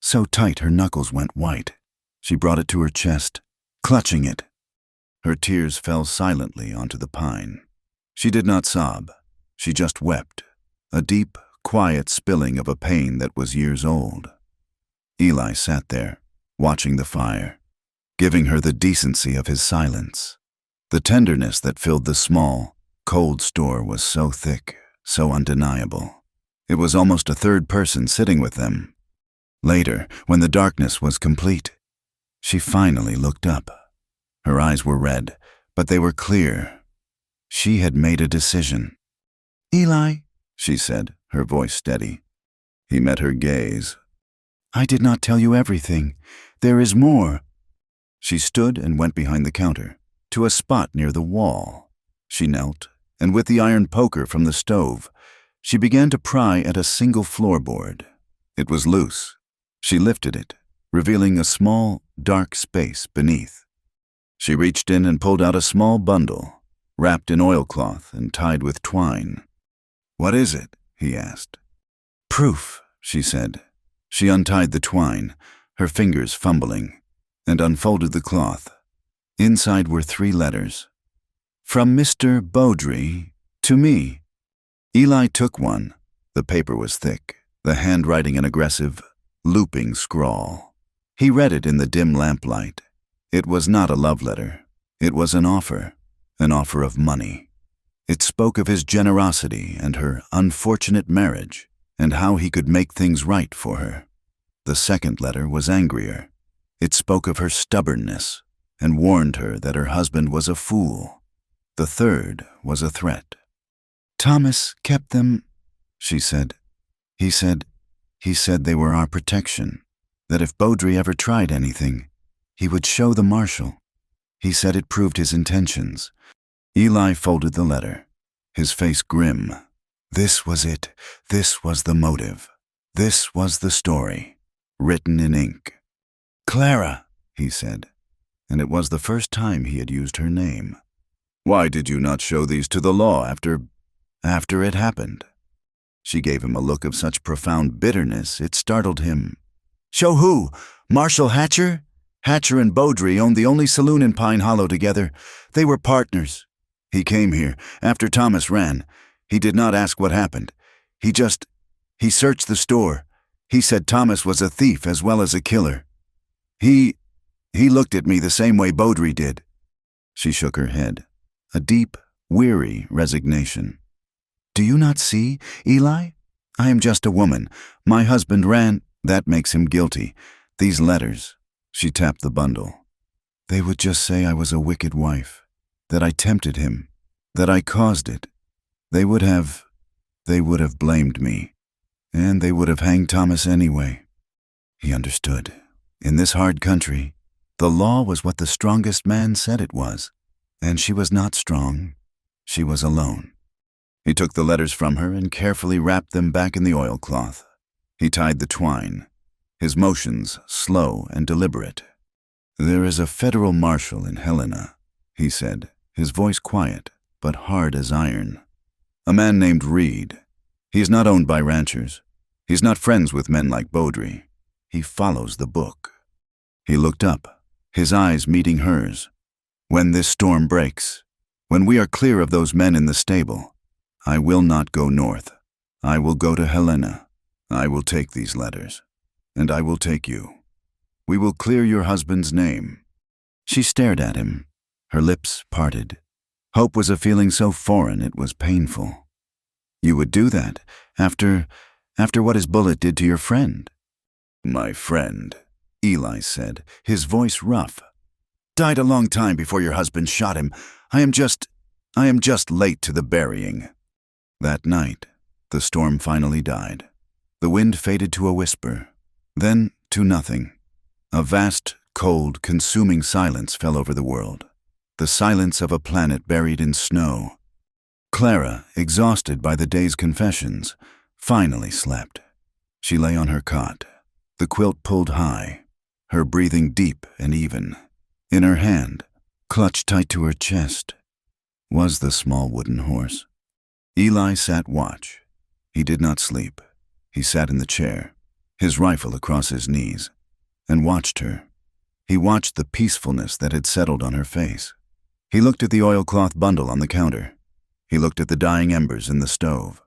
so tight her knuckles went white. She brought it to her chest, clutching it. Her tears fell silently onto the pine. She did not sob. She just wept, a deep, quiet spilling of a pain that was years old. Eli sat there, watching the fire, giving her the decency of his silence. The tenderness that filled the small, cold store was so thick, so undeniable. It was almost a third person sitting with them. Later, when the darkness was complete, she finally looked up. Her eyes were red, but they were clear. She had made a decision. "Eli," she said, her voice steady. He met her gaze. "I did not tell you everything. There is more." She stood and went behind the counter, to a spot near the wall. She knelt, and with the iron poker from the stove, she began to pry at a single floorboard. It was loose. She lifted it, revealing a small, dark space beneath. She reached in and pulled out a small bundle, wrapped in oilcloth and tied with twine. "What is it?" he asked. "Proof," she said. She untied the twine, her fingers fumbling, and unfolded the cloth. Inside were 3 letters. "From Mr. Beaudry to me." Eli took one. The paper was thick, the handwriting an aggressive, looping scrawl. He read it in the dim lamplight. It was not a love letter. It was an offer of money. It spoke of his generosity and her unfortunate marriage, and how he could make things right for her. The second letter was angrier. It spoke of her stubbornness, and warned her that her husband was a fool. The third was a threat. "Thomas kept them," she said. He said they were our protection, that if Beaudry ever tried anything, he would show the marshal. He said it proved his intentions." Eli folded the letter, his face grim. This was it. This was the motive. This was the story, written in ink. "Clara," he said, and it was the first time he had used her name. "Why did you not show these to the law after it happened?" She gave him a look of such profound bitterness it startled him. "Show who? Marshal Hatcher? Hatcher and Beaudry owned the only saloon in Pine Hollow together. They were partners. He came here after Thomas ran. He did not ask what happened. He searched the store. He said Thomas was a thief as well as a killer. He looked at me the same way Beaudry did." She shook her head, a deep, weary resignation. "Do you not see, Eli? I am just a woman. My husband ran. That makes him guilty. These letters," she tapped the bundle. "They would just say I was a wicked wife, that I tempted him, that I caused it. They would have blamed me, and they would have hanged Thomas anyway." He understood. In this hard country, the law was what the strongest man said it was, and she was not strong. She was alone. He took the letters from her and carefully wrapped them back in the oilcloth. He tied the twine, his motions slow and deliberate. "There is a federal marshal in Helena," he said, his voice quiet, but hard as iron. "A man named Reed. He is not owned by ranchers. He's not friends with men like Beaudry. He follows the book." He looked up, his eyes meeting hers. "When this storm breaks, when we are clear of those men in the stable, I will not go north. I will go to Helena. I will take these letters, and I will take you. We will clear your husband's name." She stared at him, her lips parted. Hope was a feeling so foreign it was painful. "You would do that after what his bullet did to your friend?" "My friend," Eli said, his voice rough, "died a long time before your husband shot him. I am just late to the burying." That night, The storm finally died. The wind faded to a whisper, then to nothing. A vast, cold, consuming silence fell over the world. The silence of a planet buried in snow. Clara, exhausted by the day's confessions, finally slept. She lay on her cot, the quilt pulled high, her breathing deep and even. In her hand, clutched tight to her chest, was the small wooden horse. Eli sat watch. He did not sleep. He sat in the chair, his rifle across his knees, and watched her. He watched the peacefulness that had settled on her face. He looked at the oilcloth bundle on the counter. He looked at the dying embers in the stove.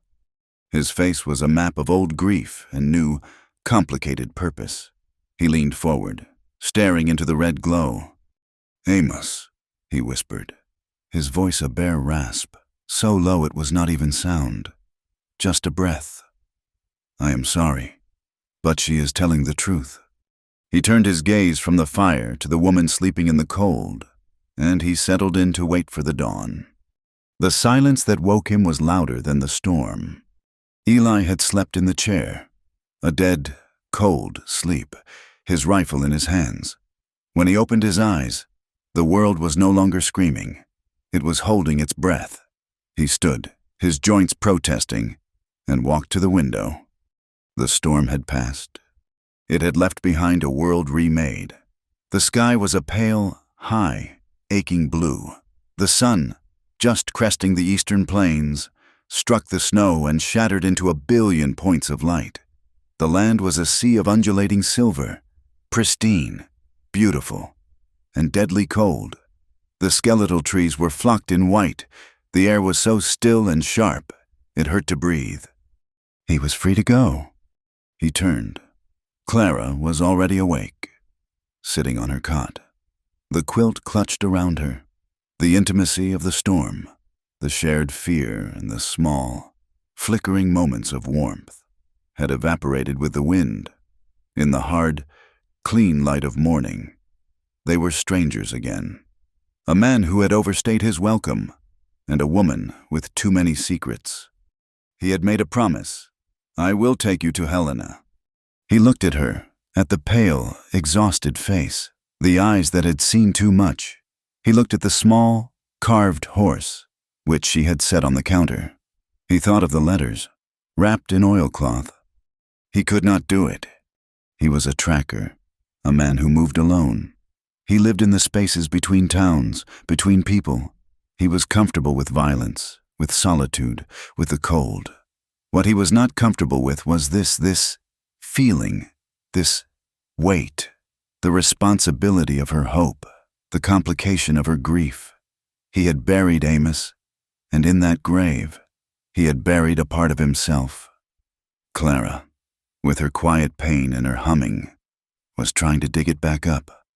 His face was a map of old grief and new, complicated purpose. He leaned forward, staring into the red glow. "Amos," he whispered, his voice a bare rasp, so low it was not even sound, just a breath. "I am sorry, but she is telling the truth." He turned his gaze from the fire to the woman sleeping in the cold, and he settled in to wait for the dawn. The silence that woke him was louder than the storm. Eli had slept in the chair, a dead, cold sleep, his rifle in his hands. When he opened his eyes, the world was no longer screaming. It was holding its breath. He stood, his joints protesting, and walked to the window. The storm had passed. It had left behind a world remade. The sky was a pale, high, aching blue. The sun, just cresting the eastern plains, struck the snow and shattered into a billion points of light. The land was a sea of undulating silver, pristine, beautiful, and deadly cold. The skeletal trees were flocked in white. The air was so still and sharp, it hurt to breathe. He was free to go. He turned. Clara was already awake, sitting on her cot. The quilt clutched around her. The intimacy of the storm, the shared fear and the small, flickering moments of warmth had evaporated with the wind. In the hard, clean light of morning, they were strangers again. A man who had overstayed his welcome, and a woman with too many secrets. He had made a promise. "I will take you to Helena." He looked at her, at the pale, exhausted face, the eyes that had seen too much. He looked at the small, carved horse, which she had set on the counter. He thought of the letters, wrapped in oilcloth. He could not do it. He was a tracker, a man who moved alone. He lived in the spaces between towns, between people. He was comfortable with violence, with solitude, with the cold. What he was not comfortable with was this feeling, this weight, the responsibility of her hope, the complication of her grief. He had buried Amos, and in that grave, he had buried a part of himself. Clara, with her quiet pain and her humming, was trying to dig it back up.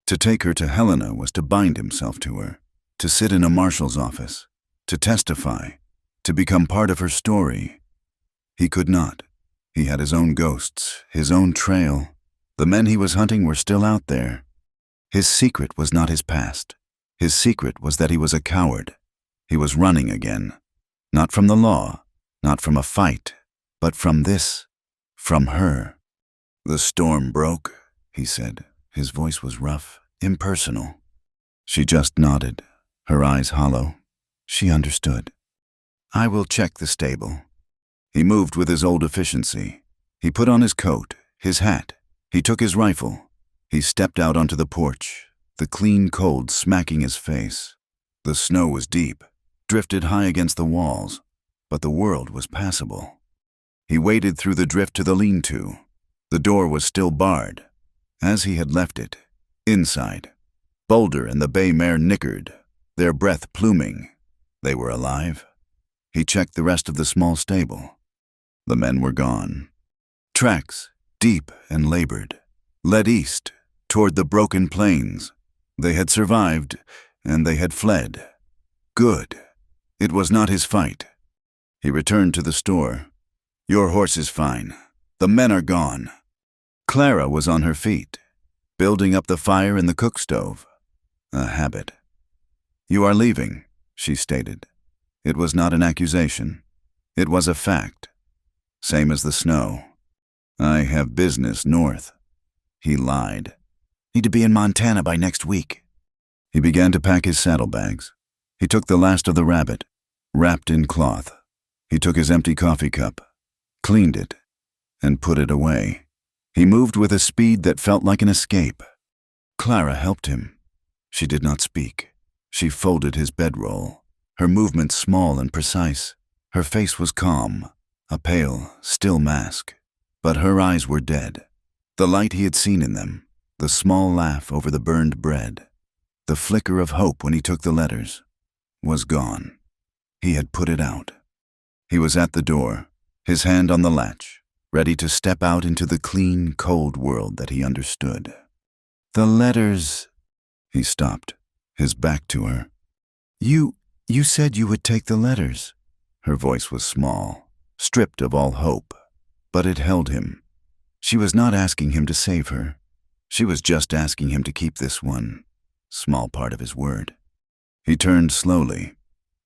To take her to Helena was to bind himself to her, to sit in a marshal's office, to testify, to become part of her story. He could not. He had his own ghosts, his own trail. The men he was hunting were still out there. His secret was not his past. His secret was that he was a coward. He was running again. Not from the law, not from a fight, but from her. "The storm broke," he said. His voice was rough, impersonal. She just nodded, her eyes hollow. She understood. "I will check the stable." He moved with his old efficiency. He put on his coat, his hat. He took his rifle. He stepped out onto the porch, the clean cold smacking his face. The snow was deep, drifted high against the walls, but the world was passable. He waded through the drift to the lean-to. The door was still barred, as he had left it, inside. Boulder and the bay mare nickered, their breath pluming. They were alive. He checked the rest of the small stable. The men were gone. Tracks, deep and labored, led east, toward the broken plains. They had survived, and they had fled. Good. It was not his fight. He returned to the store. "Your horse is fine. The men are gone." Clara was on her feet, building up the fire in the cook stove. A habit. "You are leaving," she stated. It was not an accusation. It was a fact. Same as the snow. I have business north. He lied. Need to be in Montana by next week. He began to pack his saddlebags. He took the last of the rabbit, wrapped in cloth. He took his empty coffee cup, cleaned it, and put it away. He moved with a speed that felt like an escape. Clara helped him. She did not speak. She folded his bedroll, her movements small and precise. Her face was calm, a pale, still mask, but her eyes were dead. The light he had seen in them, the small laugh over the burned bread, the flicker of hope when he took the letters, was gone. He had put it out. He was at the door, his hand on the latch, ready to step out into the clean, cold world that he understood. The letters... He stopped, his back to her. You said you would take the letters. Her voice was small, stripped of all hope, but it held him. She was not asking him to save her. She was just asking him to keep this one small part of his word. He turned slowly.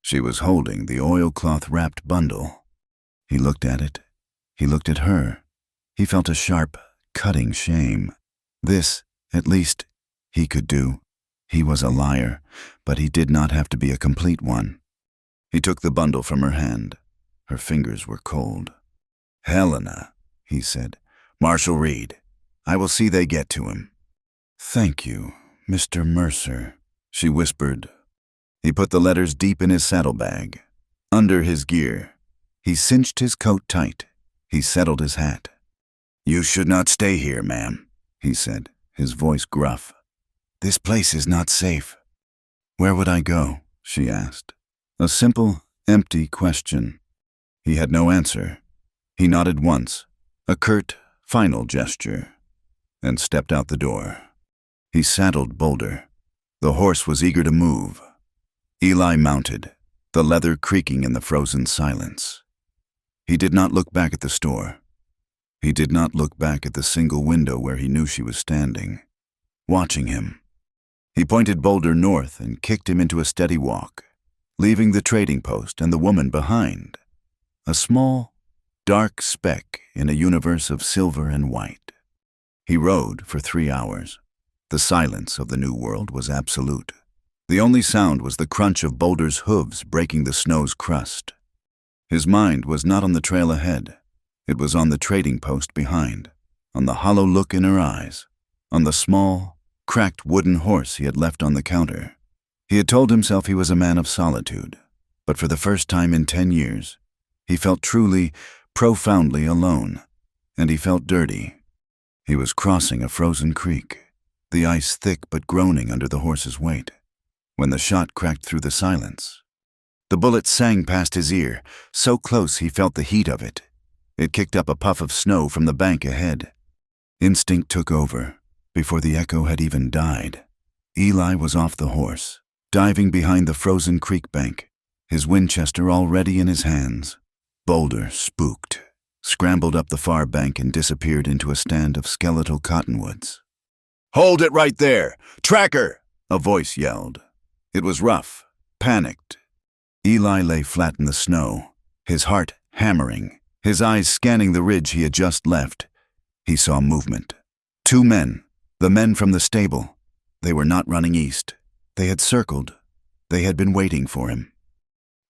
She was holding the oilcloth-wrapped bundle. He looked at it. He looked at her. He felt a sharp, cutting shame. This, at least, he could do. He was a liar, but he did not have to be a complete one. He took the bundle from her hand. Her fingers were cold. "Helena," he said. "Marshal Reed. I will see they get to him." "Thank you, Mr. Mercer," she whispered. He put the letters deep in his saddlebag, under his gear. He cinched his coat tight. He settled his hat. "You should not stay here, ma'am," he said, his voice gruff. "This place is not safe." "Where would I go?" she asked. A simple, empty question. He had no answer. He nodded once, a curt, final gesture, and stepped out the door. He saddled Boulder. The horse was eager to move. Eli mounted, the leather creaking in the frozen silence. He did not look back at the store. He did not look back at the single window where he knew she was standing, watching him. He pointed Boulder north and kicked him into a steady walk, leaving the trading post and the woman behind, a small, dark speck in a universe of silver and white. He rode for 3 hours. The silence of the new world was absolute. The only sound was the crunch of Boulder's hooves breaking the snow's crust. His mind was not on the trail ahead. It was on the trading post behind, on the hollow look in her eyes, on the small, cracked wooden horse he had left on the counter. He had told himself he was a man of solitude, but for the first time in 10 years, he felt truly, profoundly alone, and he felt dirty. He was crossing a frozen creek, the ice thick but groaning under the horse's weight, when the shot cracked through the silence. The bullet sang past his ear, so close he felt the heat of it. It kicked up a puff of snow from the bank ahead. Instinct took over, before the echo had even died. Eli was off the horse, diving behind the frozen creek bank, his Winchester already in his hands. Boulder, spooked, scrambled up the far bank and disappeared into a stand of skeletal cottonwoods. "Hold it right there! Tracker!" a voice yelled. It was rough, panicked. Eli lay flat in the snow, his heart hammering, his eyes scanning the ridge he had just left. He saw movement. 2 men, the men from the stable. They were not running east. They had circled. They had been waiting for him.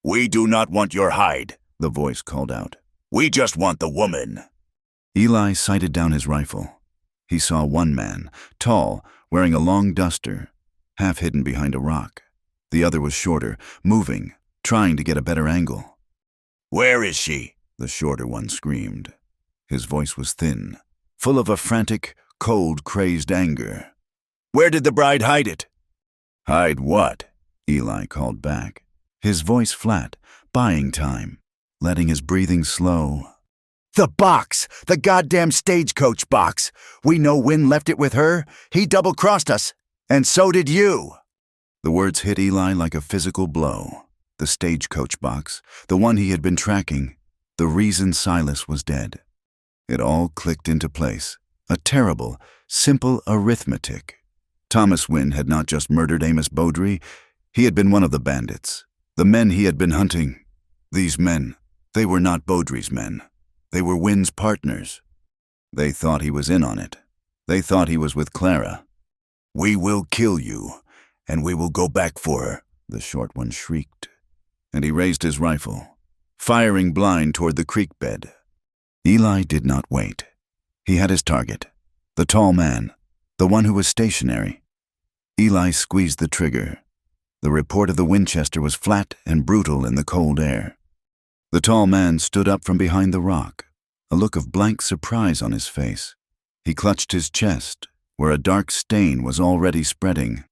"We do not want your hide," the voice called out. "We just want the woman." Eli sighted down his rifle. He saw one man, tall, wearing a long duster, half hidden behind a rock. The other was shorter, moving, trying to get a better angle. "Where is she?" the shorter one screamed. His voice was thin, full of a frantic, cold, crazed anger. "Where did the bride hide it?" "Hide what?" Eli called back, his voice flat, buying time, letting his breathing slow. "The box! The goddamn stagecoach box! We know Wynn left it with her. He double-crossed us. And so did you!" The words hit Eli like a physical blow. The stagecoach box, the one he had been tracking, the reason Silas was dead. It all clicked into place. A terrible, simple arithmetic. Thomas Wynn had not just murdered Amos Beaudry. He had been one of the bandits. The men he had been hunting. These men, They were not Baudry's men. They were Wynn's partners. They thought he was in on it. They thought he was with Clara. "We will kill you, and we will go back for her," the short one shrieked. And he raised his rifle, firing blind toward the creek bed. Eli did not wait. He had his target, the tall man, the one who was stationary. Eli squeezed the trigger. The report of the Winchester was flat and brutal in the cold air. The tall man stood up from behind the rock, a look of blank surprise on his face. He clutched his chest, where a dark stain was already spreading,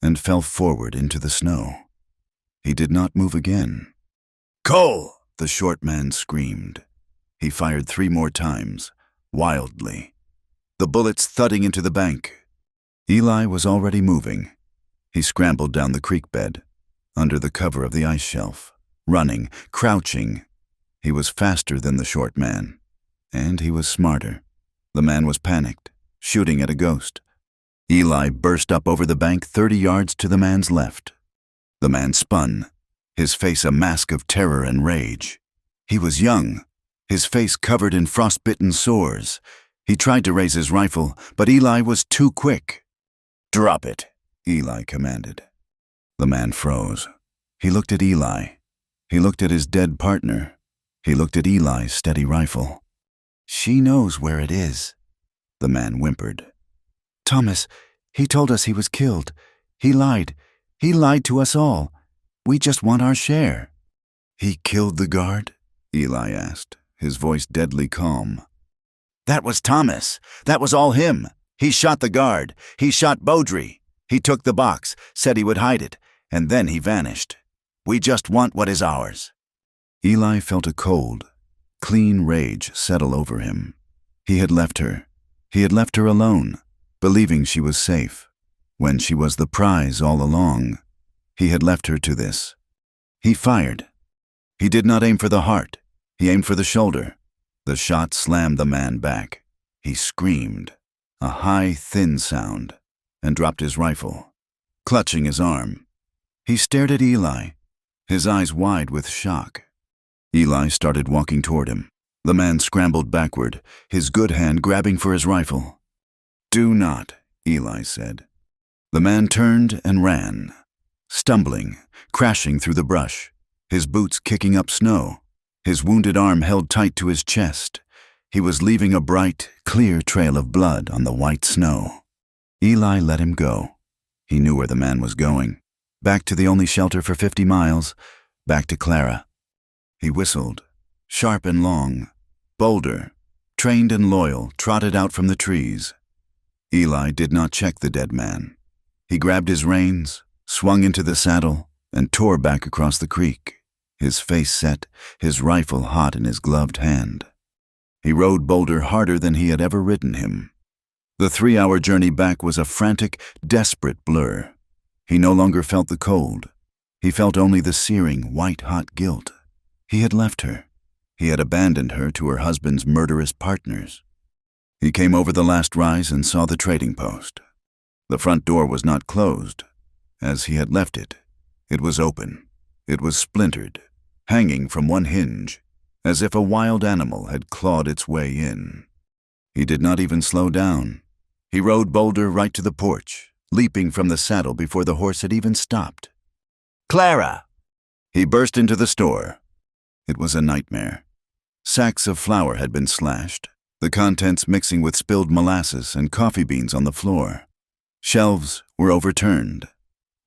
and fell forward into the snow. He did not move again. "Cole!" the short man screamed. He fired 3 more times, wildly, the bullets thudding into the bank. Eli was already moving. He scrambled down the creek bed, under the cover of the ice shelf, running, crouching. He was faster than the short man, and he was smarter. The man was panicked, shooting at a ghost. Eli burst up over the bank 30 yards to the man's left. The man spun, his face a mask of terror and rage. He was young, his face covered in frostbitten sores. He tried to raise his rifle, but Eli was too quick. "Drop it," Eli commanded. The man froze. He looked at Eli. He looked at his dead partner. He looked at Eli's steady rifle. "She knows where it is," the man whimpered. "Thomas, he told us he was killed. He lied. He lied to us all. We just want our share." "He killed the guard?" Eli asked, his voice deadly calm. "That was Thomas. That was all him. He shot the guard. He shot Baudry. He took the box, said he would hide it, and then he vanished. We just want what is ours." Eli felt a cold, clean rage settle over him. He had left her. He had left her alone, believing she was safe, when she was the prize all along. He had left her to this. He fired. He did not aim for the heart. He aimed for the shoulder. The shot slammed the man back. He screamed, a high, thin sound, and dropped his rifle, clutching his arm. He stared at Eli, his eyes wide with shock. Eli started walking toward him. The man scrambled backward, his good hand grabbing for his rifle. "Do not," Eli said. The man turned and ran, stumbling, crashing through the brush, his boots kicking up snow, his wounded arm held tight to his chest. He was leaving a bright, clear trail of blood on the white snow. Eli let him go. He knew where the man was going. Back to the only shelter for 50 miles, back to Clara. He whistled, sharp and long. Boulder, trained and loyal, trotted out from the trees. Eli did not check the dead man. He grabbed his reins, swung into the saddle, and tore back across the creek, his face set, his rifle hot in his gloved hand. He rode Boulder harder than he had ever ridden him. The 3-hour journey back was a frantic, desperate blur. He no longer felt the cold. He felt only the searing, white-hot guilt. He had left her. He had abandoned her to her husband's murderous partners. He came over the last rise and saw the trading post. The front door was not closed, as he had left it. It was open. It was splintered, hanging from one hinge, as if a wild animal had clawed its way in. He did not even slow down. He rode Boulder right to the porch, leaping from the saddle before the horse had even stopped. "Clara!" He burst into the store. It was a nightmare. Sacks of flour had been slashed, the contents mixing with spilled molasses and coffee beans on the floor. Shelves were overturned.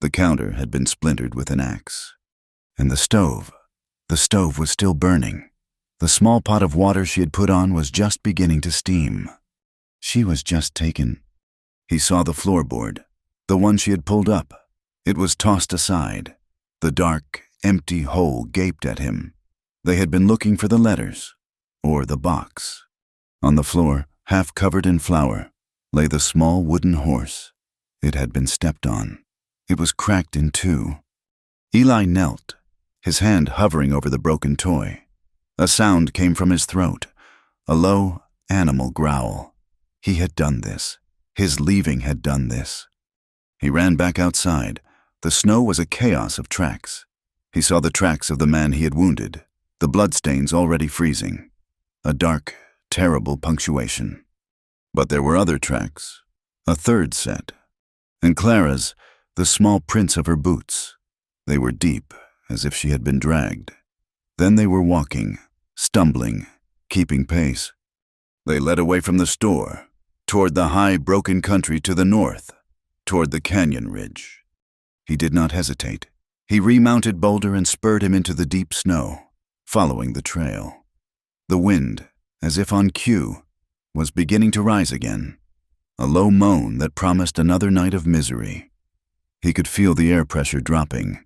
The counter had been splintered with an axe. And the stove was still burning. The small pot of water she had put on was just beginning to steam. She was just taken. He saw the floorboard, the one she had pulled up. It was tossed aside. The dark, empty hole gaped at him. They had been looking for the letters, or the box. On the floor, half covered in flour, lay the small wooden horse. It had been stepped on. It was cracked in 2. Eli knelt, his hand hovering over the broken toy. A sound came from his throat, a low, animal growl. He had done this. His leaving had done this. He ran back outside. The snow was a chaos of tracks. He saw the tracks of the man he had wounded, the bloodstains already freezing, a dark, terrible punctuation. But there were other tracks, a third set, and Clara's, the small prints of her boots. They were deep, as if she had been dragged. Then they were walking, stumbling, keeping pace. They led away from the store, toward the high, broken country to the north, toward the canyon ridge. He did not hesitate. He remounted Boulder and spurred him into the deep snow, following the trail. The wind, as if on cue, was beginning to rise again, a low moan that promised another night of misery. He could feel the air pressure dropping.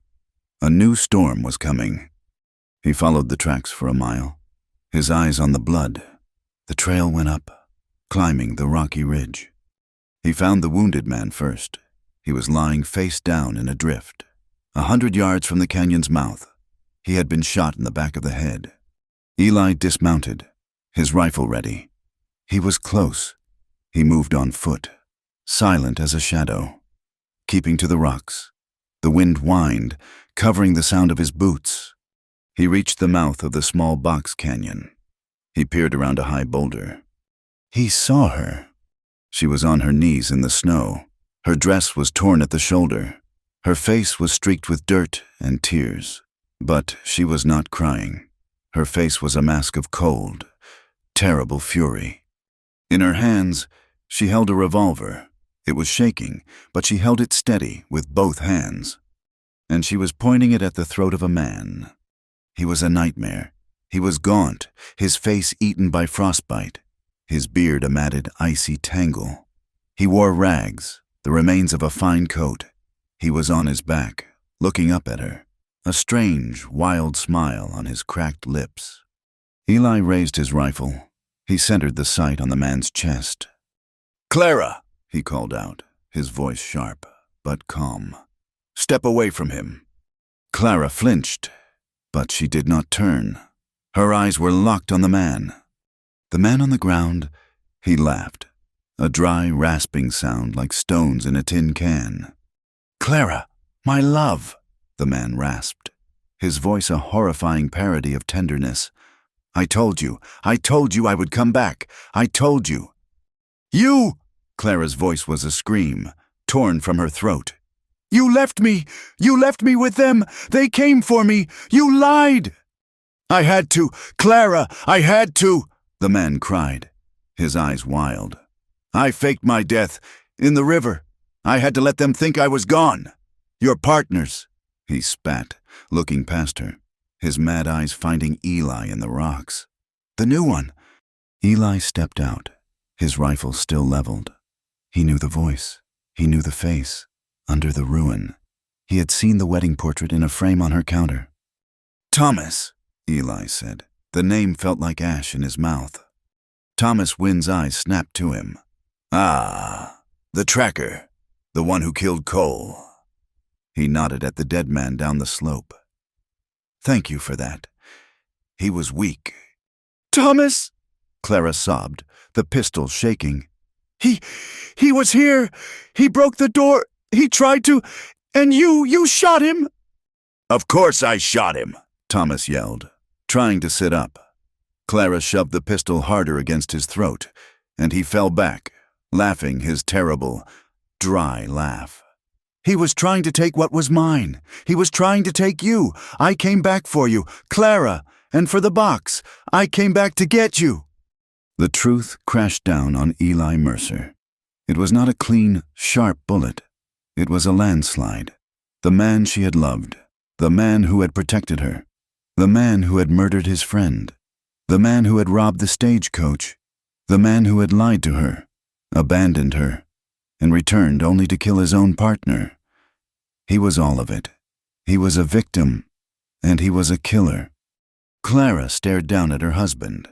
A new storm was coming. He followed the tracks for a mile, his eyes on the blood. The trail went up, climbing the rocky ridge. He found the wounded man first. He was lying face down in a drift, 100 yards from the canyon's mouth. He had been shot in the back of the head. Eli dismounted, his rifle ready. He was close. He moved on foot, silent as a shadow, keeping to the rocks. The wind whined, covering the sound of his boots. He reached the mouth of the small box canyon. He peered around a high boulder. He saw her. She was on her knees in the snow. Her dress was torn at the shoulder. Her face was streaked with dirt and tears. But she was not crying. Her face was a mask of cold, terrible fury. In her hands, she held a revolver. It was shaking, but she held it steady with both hands. And she was pointing it at the throat of a man. He was a nightmare. He was gaunt, his face eaten by frostbite, his beard a matted, icy tangle. He wore rags, the remains of a fine coat. He was on his back, looking up at her, a strange, wild smile on his cracked lips. Eli raised his rifle. He centered the sight on the man's chest. "Clara!" he called out, his voice sharp, but calm. "Step away from him." Clara flinched, but she did not turn. Her eyes were locked on the man. The man on the ground, he laughed, a dry, rasping sound like stones in a tin can. "Clara, my love," the man rasped, his voice a horrifying parody of tenderness. I told you I would come back. I told you." "You!" Clara's voice was a scream, torn from her throat. You left me with them. They came for me. You lied." "I had to, Clara, I had to," the man cried, his eyes wild. "I faked my death in the river. I had to let them think I was gone. Your partners," he spat, looking past her, his mad eyes finding Eli in the rocks. "The new one." Eli stepped out, his rifle still leveled. He knew the voice. He knew the face. Under the ruin, he had seen the wedding portrait in a frame on her counter. "Thomas," Eli said. The name felt like ash in his mouth. Thomas Wynn's eyes snapped to him. "Ah, the tracker, the one who killed Cole." He nodded at the dead man down the slope. "Thank you for that. He was weak." "Thomas!" Clara sobbed, the pistol shaking. He was here. He broke the door. He tried to, and you shot him." "Of course I shot him," Thomas yelled, trying to sit up. Clara shoved the pistol harder against his throat, and he fell back, laughing his terrible, dry laugh. "He was trying to take what was mine. He was trying to take you. I came back for you, Clara, and for the box. I came back to get you." The truth crashed down on Eli Mercer. It was not a clean, sharp bullet. It was a landslide. The man she had loved, the man who had protected her, the man who had murdered his friend, the man who had robbed the stagecoach, the man who had lied to her, abandoned her, and returned only to kill his own partner. He was all of it. He was a victim, and he was a killer. Clara stared down at her husband,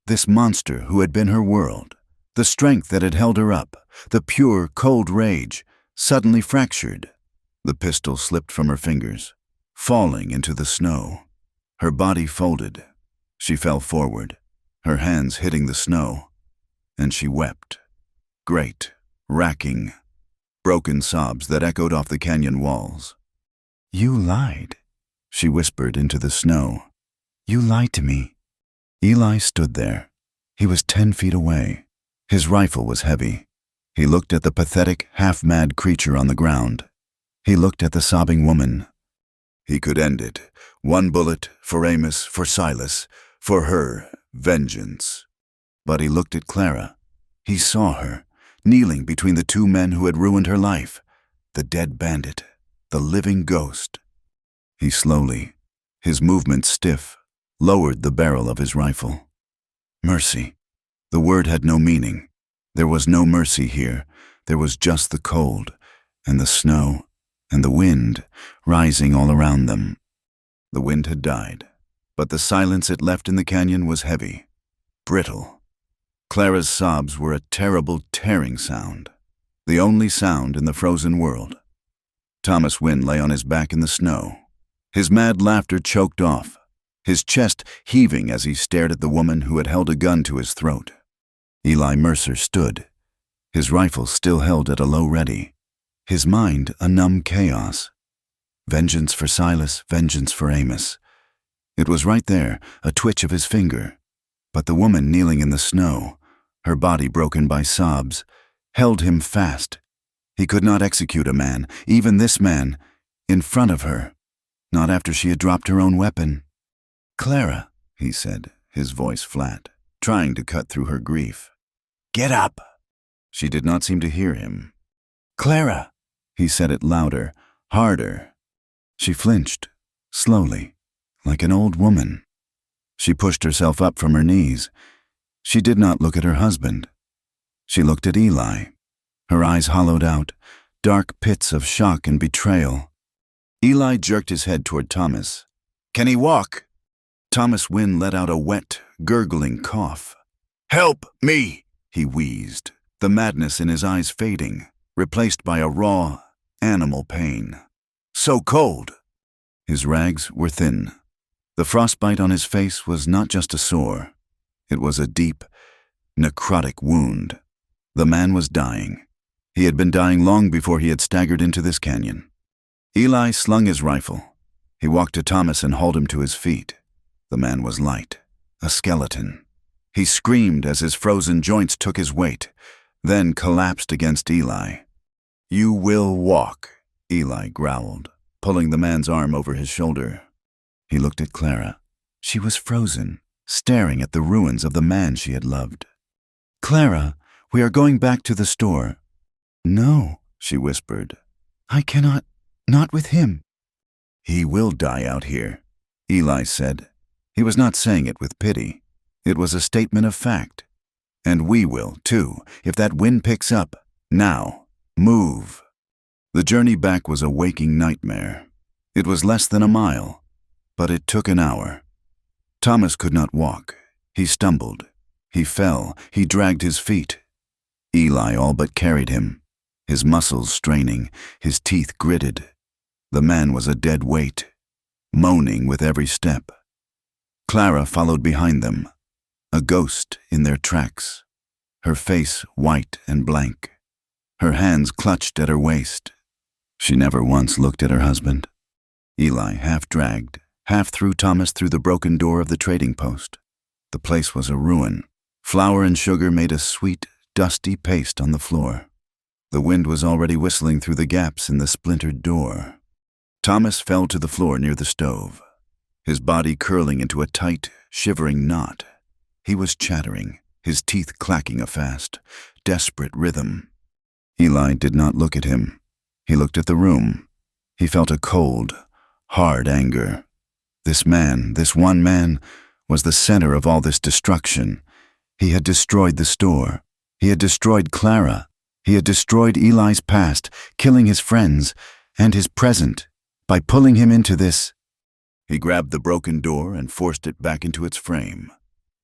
this monster who had been her world, the strength that had held her up, the pure, cold rage, suddenly fractured. The pistol slipped from her fingers, falling into the snow. Her body folded. She fell forward, her hands hitting the snow, and she wept. Great, racking, broken sobs that echoed off the canyon walls. "You lied," she whispered into the snow. You lied to me." Eli stood there. He was 10 feet away. His rifle was heavy. He looked at the pathetic, half-mad creature on the ground. He looked at the sobbing woman. He could end it. One bullet, for Amos, for Silas, for her, vengeance. But he looked at Clara. He saw her, kneeling between the two men who had ruined her life. The dead bandit, the living ghost. He slowly, his movements stiff, lowered the barrel of his rifle. Mercy. The word had no meaning. There was no mercy here. There was just the cold, and the snow, and the wind rising all around them. The wind had died, but the silence it left in the canyon was heavy, brittle. Clara's sobs were a terrible, tearing sound, the only sound in the frozen world. Thomas Wynne lay on his back in the snow, his mad laughter choked off, his chest heaving as he stared at the woman who had held a gun to his throat. Eli Mercer stood, his rifle still held at a low ready, his mind a numb chaos. Vengeance for Silas, vengeance for Amos. It was right there, a twitch of his finger. But the woman kneeling in the snow, her body broken by sobs, held him fast. He could not execute a man, even this man, in front of her, not after she had dropped her own weapon. "Clara," he said, his voice flat, trying to cut through her grief. "Get up!" She did not seem to hear him. "Clara!" He said it louder, harder. She flinched, slowly, like an old woman. She pushed herself up from her knees. She did not look at her husband. She looked at Eli, her eyes hollowed out, dark pits of shock and betrayal. Eli jerked his head toward Thomas. "Can he walk?" Thomas Wynne let out a wet, gurgling cough. "Help me!" he wheezed, the madness in his eyes fading, replaced by a raw, animal pain. "So cold!" His rags were thin. The frostbite on his face was not just a sore. It was a deep, necrotic wound. The man was dying. He had been dying long before he had staggered into this canyon. Eli slung his rifle. He walked to Thomas and hauled him to his feet. The man was light, a skeleton. He screamed as his frozen joints took his weight, then collapsed against Eli. "You will walk," Eli growled, pulling the man's arm over his shoulder. He looked at Clara. She was frozen, staring at the ruins of the man she had loved. "Clara, we are going back to the store." "No," she whispered. "I cannot, not with him." "He will die out here," Eli said. He was not saying it with pity. It was a statement of fact. "And we will, too, if that wind picks up. Now, move." The journey back was a waking nightmare. It was less than a mile, but it took an hour. Thomas could not walk. He stumbled. He fell. He dragged his feet. Eli all but carried him, his muscles straining, his teeth gritted. The man was a dead weight, moaning with every step. Clara followed behind them, a ghost in their tracks, her face white and blank, her hands clutched at her waist. She never once looked at her husband. Eli half dragged, half threw Thomas through the broken door of the trading post. The place was a ruin. Flour and sugar made a sweet, dusty paste on the floor. The wind was already whistling through the gaps in the splintered door. Thomas fell to the floor near the stove, his body curling into a tight, shivering knot. He was chattering, his teeth clacking a fast, desperate rhythm. Eli did not look at him. He looked at the room. He felt a cold, hard anger. This man, this one man, was the center of all this destruction. He had destroyed the store. He had destroyed Clara. He had destroyed Eli's past, killing his friends and his present by pulling him into this. He grabbed the broken door and forced it back into its frame,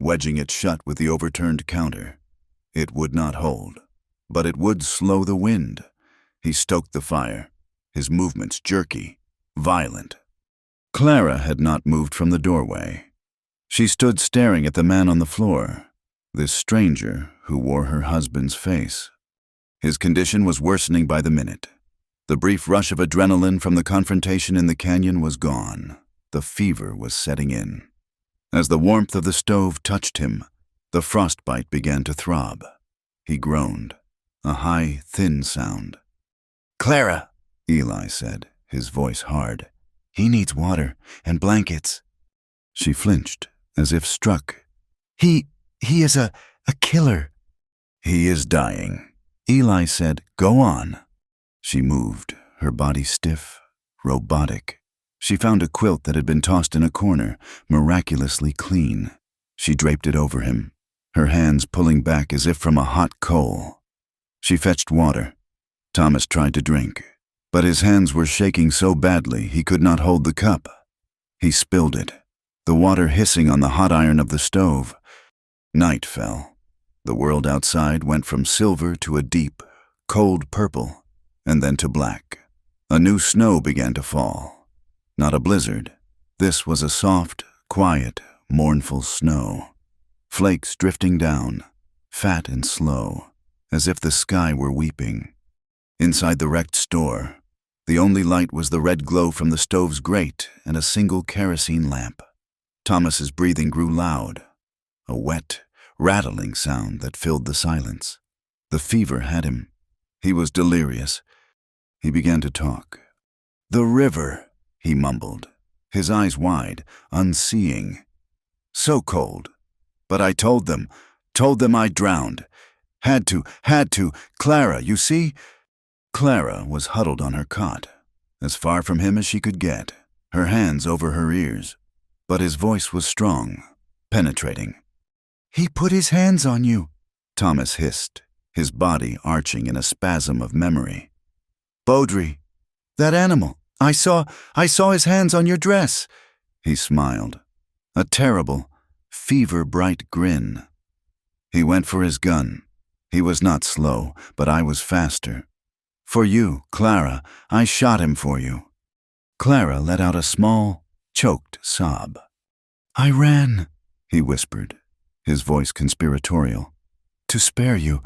wedging it shut with the overturned counter. It would not hold, but it would slow the wind. He stoked the fire, his movements jerky, violent. Clara had not moved from the doorway. She stood staring at the man on the floor, this stranger who wore her husband's face. His condition was worsening by the minute. The brief rush of adrenaline from the confrontation in the canyon was gone. The fever was setting in. As the warmth of the stove touched him, the frostbite began to throb. He groaned, a high, thin sound. "Clara," Eli said, his voice hard. "He needs water and blankets." She flinched, as if struck. He is a killer." "He is dying." Eli said, "Go on." She moved, her body stiff, robotic. She found a quilt that had been tossed in a corner, miraculously clean. She draped it over him, her hands pulling back as if from a hot coal. She fetched water. Thomas tried to drink, but his hands were shaking so badly he could not hold the cup. He spilled it, the water hissing on the hot iron of the stove. Night fell. The world outside went from silver to a deep, cold purple, and then to black. A new snow began to fall. Not a blizzard. This was a soft, quiet, mournful snow. Flakes drifting down, fat and slow, as if the sky were weeping. Inside the wrecked store, the only light was the red glow from the stove's grate and a single kerosene lamp. Thomas's breathing grew loud, a wet, rattling sound that filled the silence. The fever had him. He was delirious. He began to talk. "The river," he mumbled, his eyes wide, unseeing. "So cold. But I told them I drowned. Had to. Clara, you see?" Clara was huddled on her cot, as far from him as she could get, her hands over her ears. But his voice was strong, penetrating. "He put his hands on you," Thomas hissed, his body arching in a spasm of memory. "Baudry, that animal. I saw his hands on your dress." He smiled, a terrible, fever-bright grin. He went for his gun. He was not slow, but I was faster. "For you, Clara, I shot him for you." Clara let out a small, choked sob. "I ran," he whispered, his voice conspiratorial. "To spare you.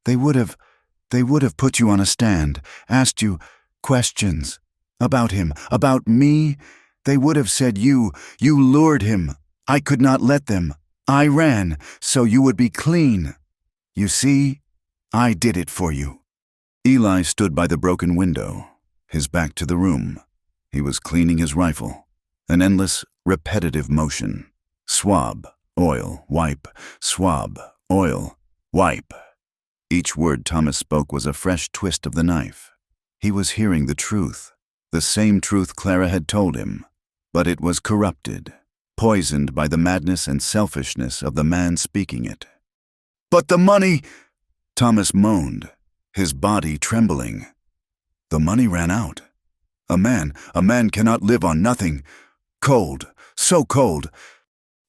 They would have put you on a stand, asked you questions. About him, about me. They would have said you lured him. I could not let them. I ran, so you would be clean. You see, I did it for you." Eli stood by the broken window, his back to the room. He was cleaning his rifle, an endless, repetitive motion. Swab, oil, wipe, swab, oil, wipe. Each word Thomas spoke was a fresh twist of the knife. He was hearing the truth, the same truth Clara had told him, but it was corrupted, poisoned by the madness and selfishness of the man speaking it. "But the money!" Thomas moaned, his body trembling. "The money ran out. A man cannot live on nothing. Cold, so cold."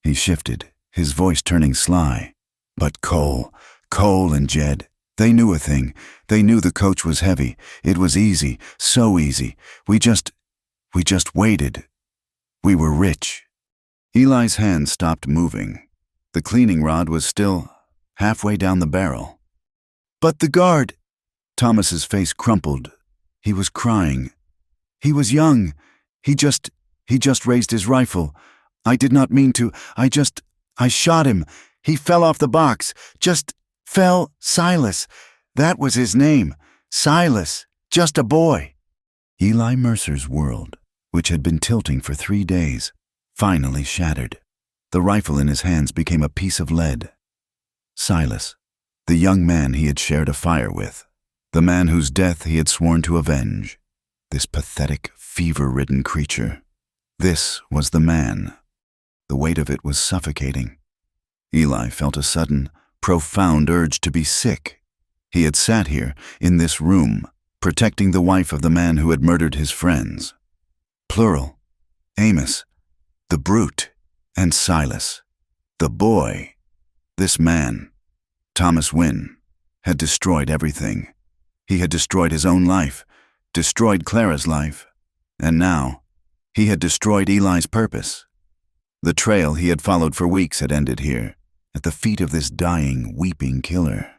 He shifted, his voice turning sly. "But Cole and Jed, they knew a thing. They knew the coach was heavy. It was easy, so easy. We just waited. We were rich." Eli's hand stopped moving. The cleaning rod was still halfway down the barrel. "But the guard." Thomas's face crumpled. He was crying. "He was young. He just raised his rifle. I did not mean to. I shot him. He fell off the box. Just fell. Silas. That was his name. Silas. Just a boy." Eli Mercer's world, which had been tilting for 3 days, finally shattered. The rifle in his hands became a piece of lead. Silas, the young man he had shared a fire with, the man whose death he had sworn to avenge. This pathetic, fever-ridden creature. This was the man. The weight of it was suffocating. Eli felt a sudden, profound urge to be sick. He had sat here, in this room, protecting the wife of the man who had murdered his friends. Plural. Amos, the brute, and Silas, the boy. This man, Thomas Wynne, had destroyed everything. He had destroyed his own life, destroyed Clara's life, and now he had destroyed Eli's purpose. The trail he had followed for weeks had ended here, at the feet of this dying, weeping killer.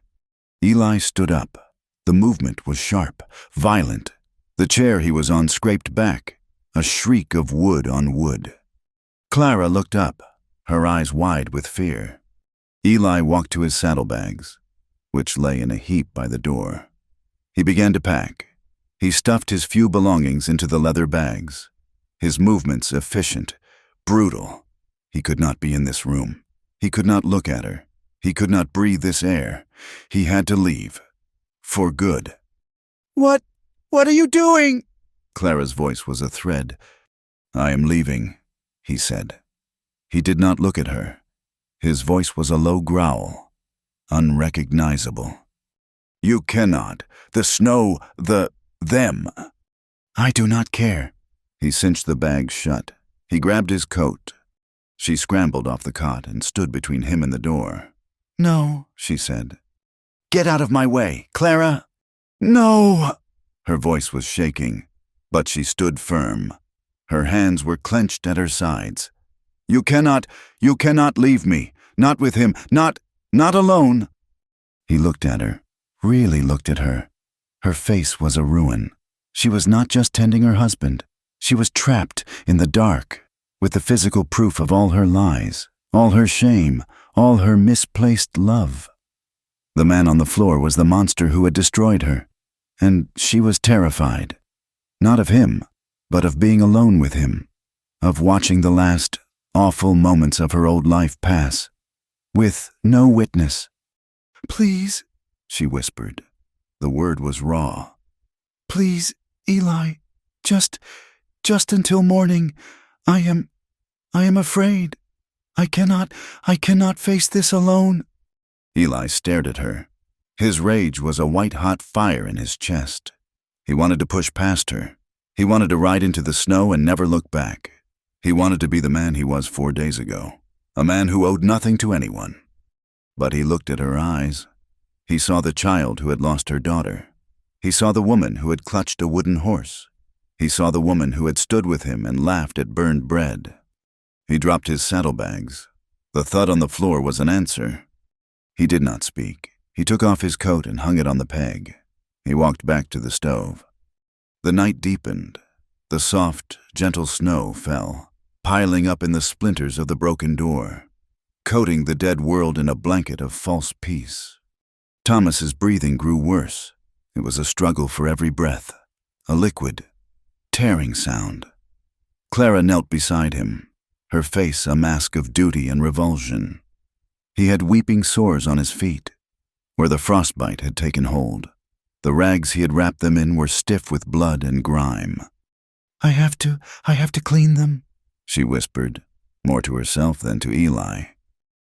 Eli stood up. The movement was sharp, violent. The chair he was on scraped back, a shriek of wood on wood. Clara looked up, her eyes wide with fear. Eli walked to his saddlebags, which lay in a heap by the door. He began to pack. He stuffed his few belongings into the leather bags, his movements efficient, brutal. He could not be in this room. He could not look at her. He could not breathe this air. He had to leave. For good. What are you doing? Clara's voice was a thread. I am leaving, he said. He did not look at her. His voice was a low growl, unrecognizable. You cannot. The snow, them. I do not care. He cinched the bag shut. He grabbed his coat. She scrambled off the cot and stood between him and the door. No, she said. Get out of my way, Clara. No. Her voice was shaking, but she stood firm. Her hands were clenched at her sides. You cannot leave me. Not with him, not alone. He looked at her, really looked at her. Her face was a ruin. She was not just tending her husband. She was trapped in the dark, with the physical proof of all her lies, all her shame, all her misplaced love. The man on the floor was the monster who had destroyed her, and she was terrified. Not of him, but of being alone with him, of watching the last awful moments of her old life pass, with no witness. Please, she whispered. The word was raw. Please, Eli, just until morning. I am afraid. I cannot face this alone. Eli stared at her. His rage was a white-hot fire in his chest. He wanted to push past her. He wanted to ride into the snow and never look back. He wanted to be the man he was 4 days ago, a man who owed nothing to anyone. But he looked at her eyes. He saw the child who had lost her daughter. He saw the woman who had clutched a wooden horse. He saw the woman who had stood with him and laughed at burned bread. He dropped his saddlebags. The thud on the floor was an answer. He did not speak. He took off his coat and hung it on the peg. He walked back to the stove. The night deepened. The soft, gentle snow fell, piling up in the splinters of the broken door, coating the dead world in a blanket of false peace. Thomas's breathing grew worse. It was a struggle for every breath, a liquid, tearing sound. Clara knelt beside him, her face a mask of duty and revulsion. He had weeping sores on his feet, where the frostbite had taken hold. The rags he had wrapped them in were stiff with blood and grime. I have to clean them, she whispered, more to herself than to Eli.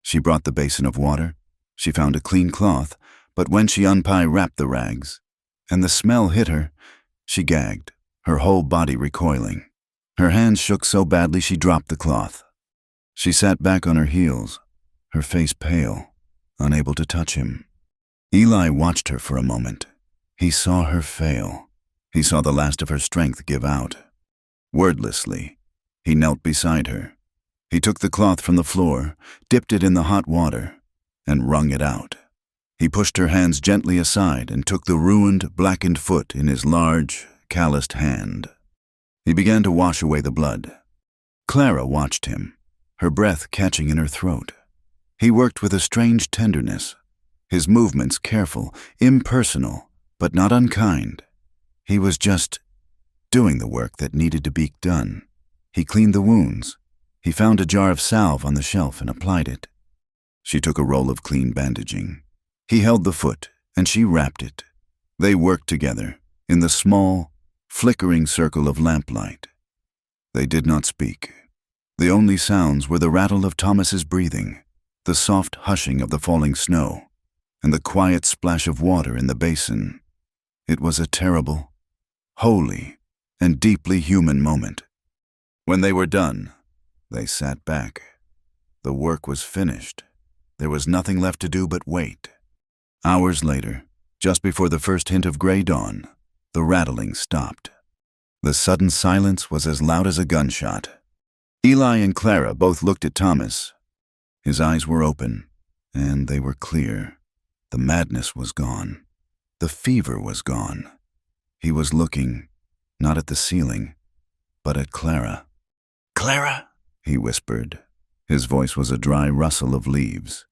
She brought the basin of water. She found a clean cloth, but when she unwrapped the rags, and the smell hit her, she gagged, her whole body recoiling. Her hands shook so badly she dropped the cloth. She sat back on her heels, her face pale, unable to touch him. Eli watched her for a moment. He saw her fail. He saw the last of her strength give out. Wordlessly, he knelt beside her. He took the cloth from the floor, dipped it in the hot water, and wrung it out. He pushed her hands gently aside and took the ruined, blackened foot in his large, calloused hand. He began to wash away the blood. Clara watched him, her breath catching in her throat. He worked with a strange tenderness, his movements careful, impersonal, but not unkind. He was just doing the work that needed to be done. He cleaned the wounds. He found a jar of salve on the shelf and applied it. She took a roll of clean bandaging. He held the foot, and she wrapped it. They worked together, in the small, flickering circle of lamplight. They did not speak. The only sounds were the rattle of Thomas's breathing, the soft hushing of the falling snow, and the quiet splash of water in the basin. It was a terrible, holy, and deeply human moment. When they were done, they sat back. The work was finished. There was nothing left to do but wait. Hours later, just before the first hint of gray dawn, the rattling stopped. The sudden silence was as loud as a gunshot. Eli and Clara both looked at Thomas. His eyes were open, and they were clear. The madness was gone. The fever was gone. He was looking, not at the ceiling, but at Clara. Clara, he whispered. His voice was a dry rustle of leaves.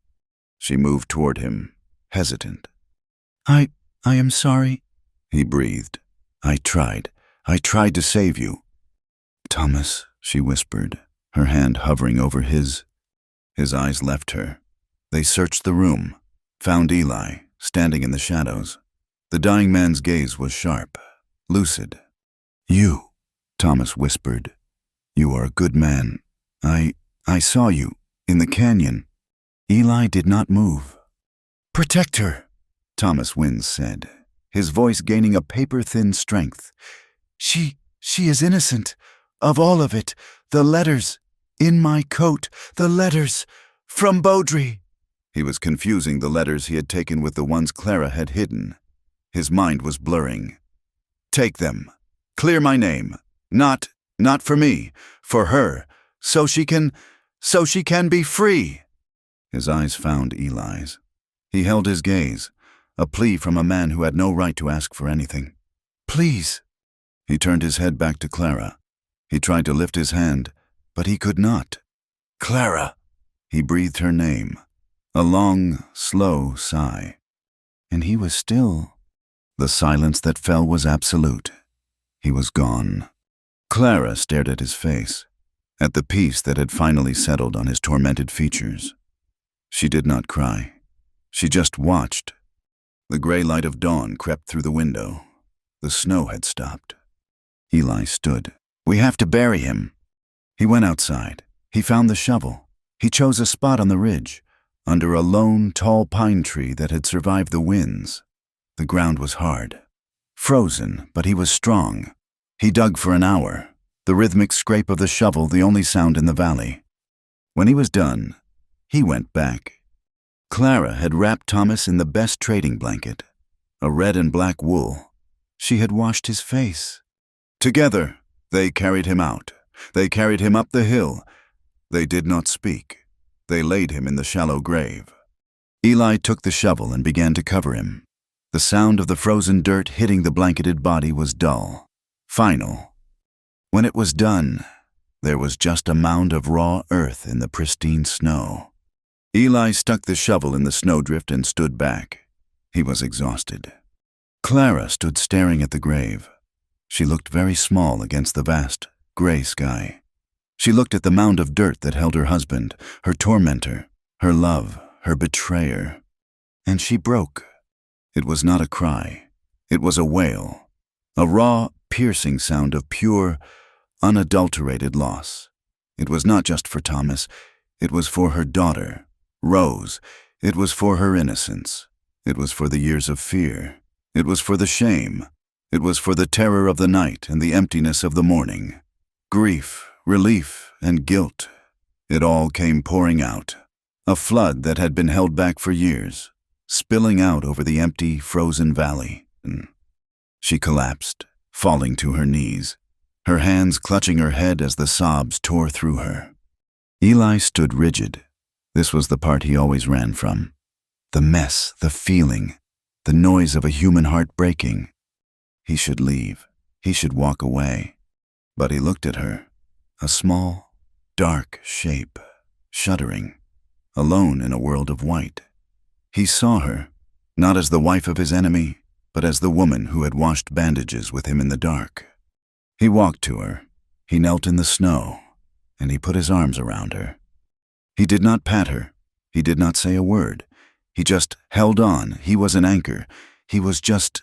She moved toward him, hesitant. I am sorry, he breathed. I tried to save you. Thomas, she whispered, her hand hovering over his. His eyes left her. They searched the room, found Eli, standing in the shadows. The dying man's gaze was sharp, lucid. You, Thomas whispered. You are a good man. I saw you, in the canyon. Eli did not move. Protect her, Thomas Wins said, his voice gaining a paper-thin strength. She is innocent. Of all of it. The letters. In my coat. The letters. From Beaudry. He was confusing the letters he had taken with the ones Clara had hidden. His mind was blurring. Take them. Clear my name. Not for me. For her. So she can be free. His eyes found Eli's. He held his gaze, a plea from a man who had no right to ask for anything. Please. He turned his head back to Clara. He tried to lift his hand, but he could not. Clara. He breathed her name, a long, slow sigh. And he was still. The silence that fell was absolute. He was gone. Clara stared at his face, at the peace that had finally settled on his tormented features. She did not cry. She just watched. The gray light of dawn crept through the window. The snow had stopped. Eli stood. We have to bury him. He went outside. He found the shovel. He chose a spot on the ridge, under a lone, tall pine tree that had survived the winds. The ground was hard. Frozen, but he was strong. He dug for an hour, the rhythmic scrape of the shovel the only sound in the valley. When he was done, he went back. Clara had wrapped Thomas in the best trading blanket, a red and black wool. She had washed his face. Together, they carried him out. They carried him up the hill. They did not speak. They laid him in the shallow grave. Eli took the shovel and began to cover him. The sound of the frozen dirt hitting the blanketed body was dull, final. When it was done, there was just a mound of raw earth in the pristine snow. Eli stuck the shovel in the snowdrift and stood back. He was exhausted. Clara stood staring at the grave. She looked very small against the vast, gray sky. She looked at the mound of dirt that held her husband, her tormentor, her love, her betrayer. And she broke. It was not a cry. It was a wail. A raw, piercing sound of pure, unadulterated loss. It was not just for Thomas. It was for her daughter, Rose. It was for her innocence. It was for the years of fear. It was for the shame. It was for the terror of the night and the emptiness of the morning. Grief, relief, and guilt. It all came pouring out. A flood that had been held back for years, spilling out over the empty, frozen valley. She collapsed, falling to her knees, her hands clutching her head as the sobs tore through her. Eli stood rigid. This was the part he always ran from. The mess, the feeling, the noise of a human heart breaking. He should leave. He should walk away. But he looked at her, a small, dark shape, shuddering, alone in a world of white. He saw her, not as the wife of his enemy, but as the woman who had washed bandages with him in the dark. He walked to her. He knelt in the snow, and he put his arms around her. He did not pat her. He did not say a word. He just held on. He was an anchor. He was just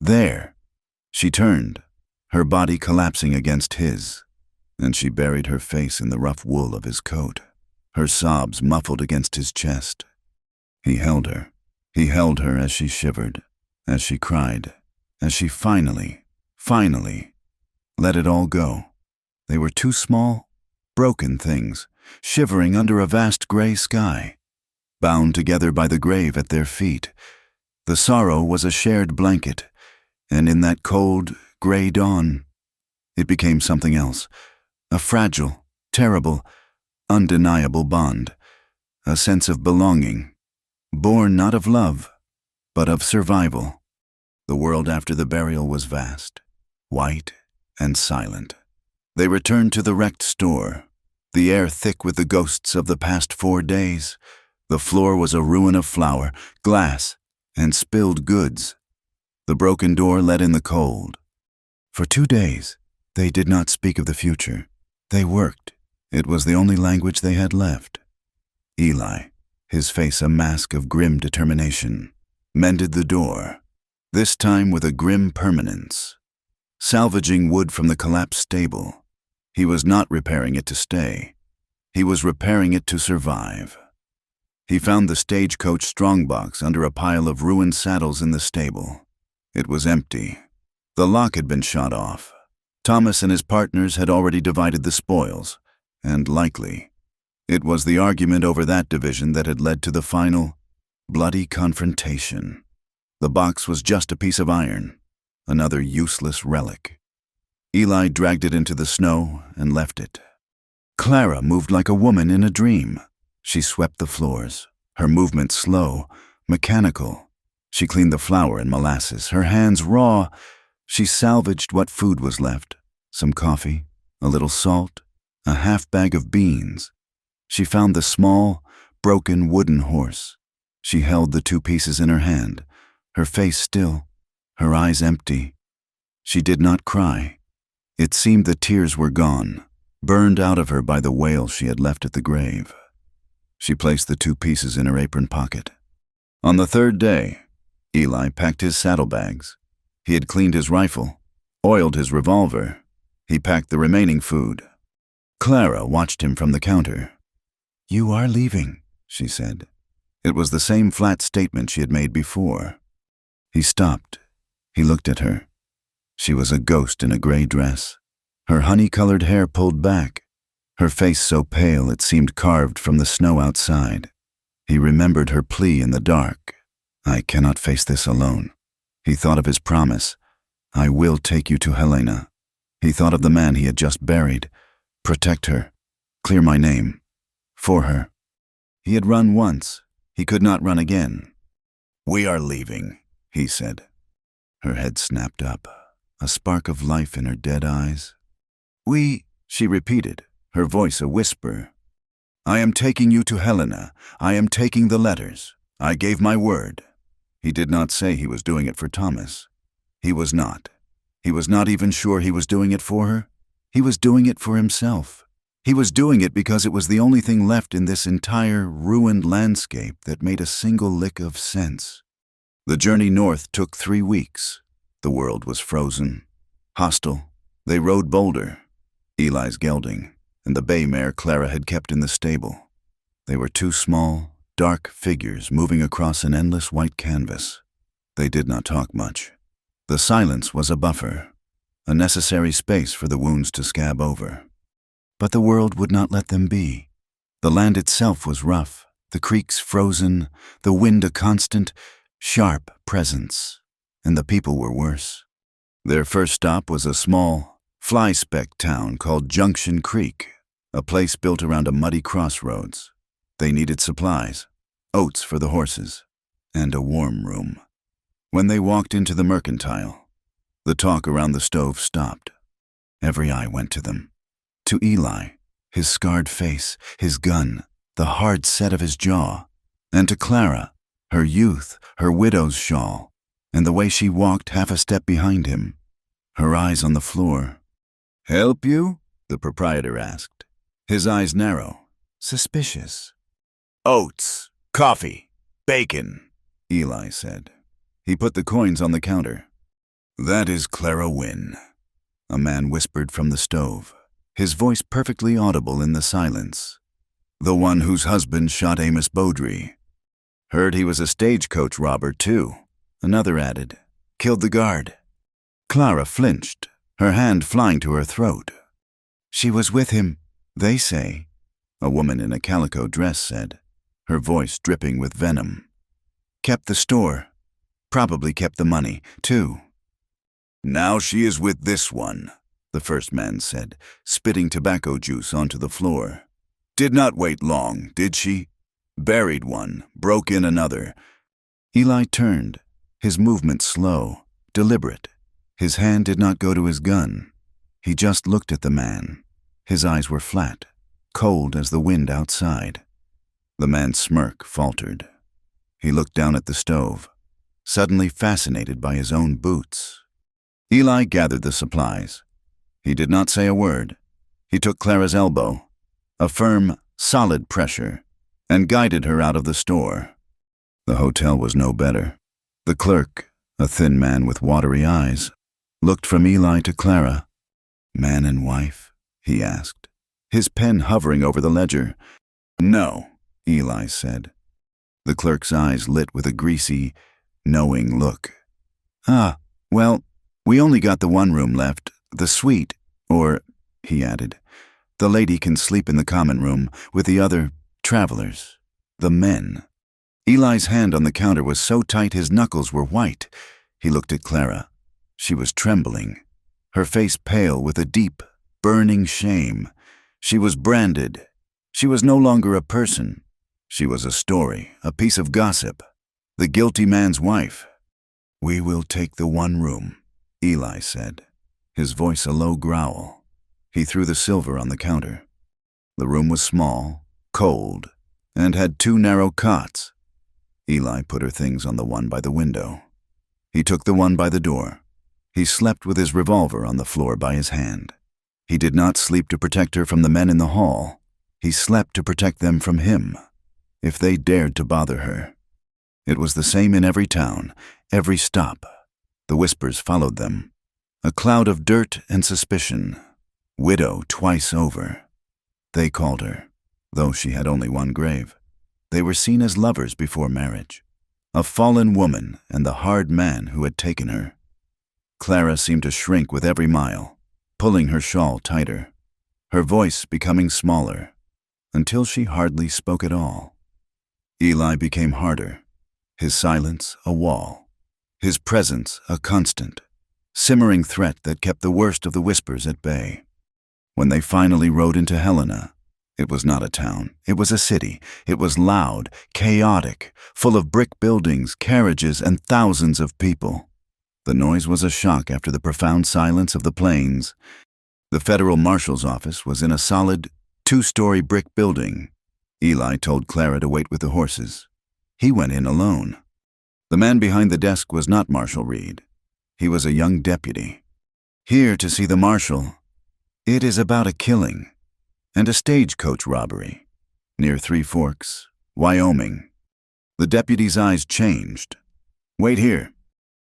there. She turned, her body collapsing against his, and she buried her face in the rough wool of his coat, her sobs muffled against his chest. He held her. He held her as she shivered, as she cried, as she finally let it all go. They were two small, broken things, shivering under a vast gray sky, bound together by the grave at their feet. The sorrow was a shared blanket, and in that cold, gray dawn, it became something else, a fragile, terrible, undeniable bond, a sense of belonging, born not of love, but of survival. The world after the burial was vast, white, and silent. They returned to the wrecked store. the air thick with the ghosts of the past 4 days. The floor was a ruin of flour, glass, and spilled goods. The broken door let in the cold. For 2 days, they did not speak of the future. They worked. It was the only language they had left. Eli, his face a mask of grim determination, mended the door, this time with a grim permanence. Salvaging wood from the collapsed stable, he was not repairing it to stay. He was repairing it to survive. He found the stagecoach strongbox under a pile of ruined saddles in the stable. It was empty. The lock had been shot off. Thomas and his partners had already divided the spoils, and likely, it was the argument over that division that had led to the final, bloody confrontation. The box was just a piece of iron, another useless relic. Eli dragged it into the snow and left it. Clara moved like a woman in a dream. She swept the floors, her movements slow, mechanical. She cleaned the flour and molasses, her hands raw. She salvaged what food was left, some coffee, a little salt, a half bag of beans. She found the small, broken wooden horse. She held the 2 pieces in her hand, her face still, her eyes empty. She did not cry. It seemed the tears were gone, burned out of her by the wail she had left at the grave. She placed the 2 pieces in her apron pocket. On the 3rd day, Eli packed his saddlebags. He had cleaned his rifle, oiled his revolver. He packed the remaining food. Clara watched him from the counter. "You are leaving," she said. It was the same flat statement she had made before. He stopped. He looked at her. She was a ghost in a gray dress, her honey-colored hair pulled back, her face so pale it seemed carved from the snow outside. He remembered her plea in the dark. "I cannot face this alone." He thought of his promise. "I will take you to Helena." He thought of the man he had just buried. Protect her. Clear my name. For her. He had run once. He could not run again. "We are leaving," he said. Her head snapped up, a spark of life in her dead eyes. "We," she repeated, her voice a whisper. "I am taking you to Helena. I am taking the letters. I gave my word." He did not say he was doing it for Thomas. He was not. He was not even sure he was doing it for her. He was doing it for himself. He was doing it because it was the only thing left in this entire ruined landscape that made a single lick of sense. The journey north took 3 weeks. The world was frozen, hostile. They rode Boulder, Eli's gelding, and the bay mare Clara had kept in the stable. They were 2 small, dark figures moving across an endless white canvas. They did not talk much. The silence was a buffer, a necessary space for the wounds to scab over. But the world would not let them be. The land itself was rough, the creeks frozen, the wind a constant, sharp presence, and the people were worse. Their first stop was a small, fly-speck town called Junction Creek, a place built around a muddy crossroads. They needed supplies, oats for the horses, and a warm room. When they walked into the mercantile, the talk around the stove stopped. Every eye went to them. To Eli, his scarred face, his gun, the hard set of his jaw, and to Clara, her youth, her widow's shawl, and the way she walked half a step behind him, her eyes on the floor. "Help you?" the proprietor asked, his eyes narrow, suspicious. "Oats, coffee, bacon," Eli said. He put the coins on the counter. "That is Clara Wynne," a man whispered from the stove, his voice perfectly audible in the silence. "The one whose husband shot Amos Beaudry. Heard he was a stagecoach robber, too," another added. "Killed the guard." Clara flinched, her hand flying to her throat. "She was with him, they say," a woman in a calico dress said, her voice dripping with venom. "Kept the store. Probably kept the money, too." "Now she is with this one," the first man said, spitting tobacco juice onto the floor. "Did not wait long, did she? Buried one, broke in another." Eli turned, his movement slow, deliberate. His hand did not go to his gun. He just looked at the man. His eyes were flat, cold as the wind outside. The man's smirk faltered. He looked down at the stove, suddenly fascinated by his own boots. Eli gathered the supplies. He did not say a word. He took Clara's elbow, a firm, solid pressure, and guided her out of the store. The hotel was no better. The clerk, a thin man with watery eyes, looked from Eli to Clara. "Man and wife?" he asked, his pen hovering over the ledger. "No," Eli said. The clerk's eyes lit with a greasy, knowing look. "Ah, well, we only got the one room left, the suite, or," he added, "the lady can sleep in the common room with the other travelers, the men." Eli's hand on the counter was so tight his knuckles were white. He looked at Clara. She was trembling, her face pale with a deep, burning shame. She was branded. She was no longer a person. She was a story, a piece of gossip, the guilty man's wife. "We will take the one room," Eli said, his voice a low growl. He threw the silver on the counter. The room was small, cold, and had 2 narrow cots. Eli put her things on the one by the window. He took the one by the door. He slept with his revolver on the floor by his hand. He did not sleep to protect her from the men in the hall. He slept to protect them from him, if they dared to bother her. It was the same in every town, every stop. The whispers followed them. A cloud of dirt and suspicion. Widow twice over. They called her, though she had only one grave. They were seen as lovers before marriage. A fallen woman and the hard man who had taken her. Clara seemed to shrink with every mile, pulling her shawl tighter, her voice becoming smaller, until she hardly spoke at all. Eli became harder, his silence a wall, his presence a constant, simmering threat that kept the worst of the whispers at bay. When they finally rode into Helena, it was not a town, it was a city. It was loud, chaotic, full of brick buildings, carriages, and thousands of people. The noise was a shock after the profound silence of the plains. The federal marshal's office was in a solid, 2-story brick building. Eli told Clara to wait with the horses. He went in alone. The man behind the desk was not Marshal Reed. He was a young deputy. "Here to see the marshal. It is about a killing and a stagecoach robbery near Three Forks, Wyoming." The deputy's eyes changed. "Wait here."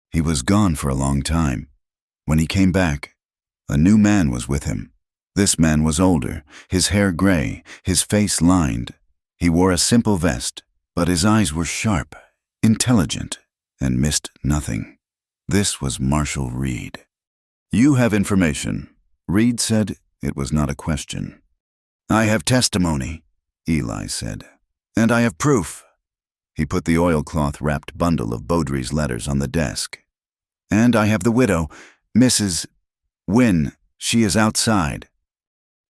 He was gone for a long time. When he came back, a new man was with him. This man was older, his hair gray, his face lined. He wore a simple vest, but his eyes were sharp, intelligent, and missed nothing. This was Marshal Reed. "You have information," Reed said. It was not a question. "I have testimony," Eli said, "and I have proof." He put the oilcloth-wrapped bundle of Baudry's letters on the desk. "And I have the widow, Mrs. Wynne. She is outside."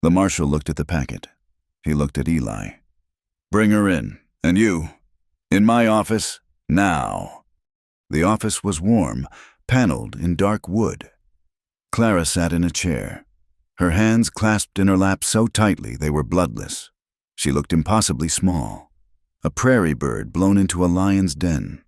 The marshal looked at the packet. He looked at Eli. "Bring her in, and you, in my office, now." The office was warm, paneled in dark wood. Clara sat in a chair, her hands clasped in her lap so tightly they were bloodless. She looked impossibly small, a prairie bird blown into a lion's den.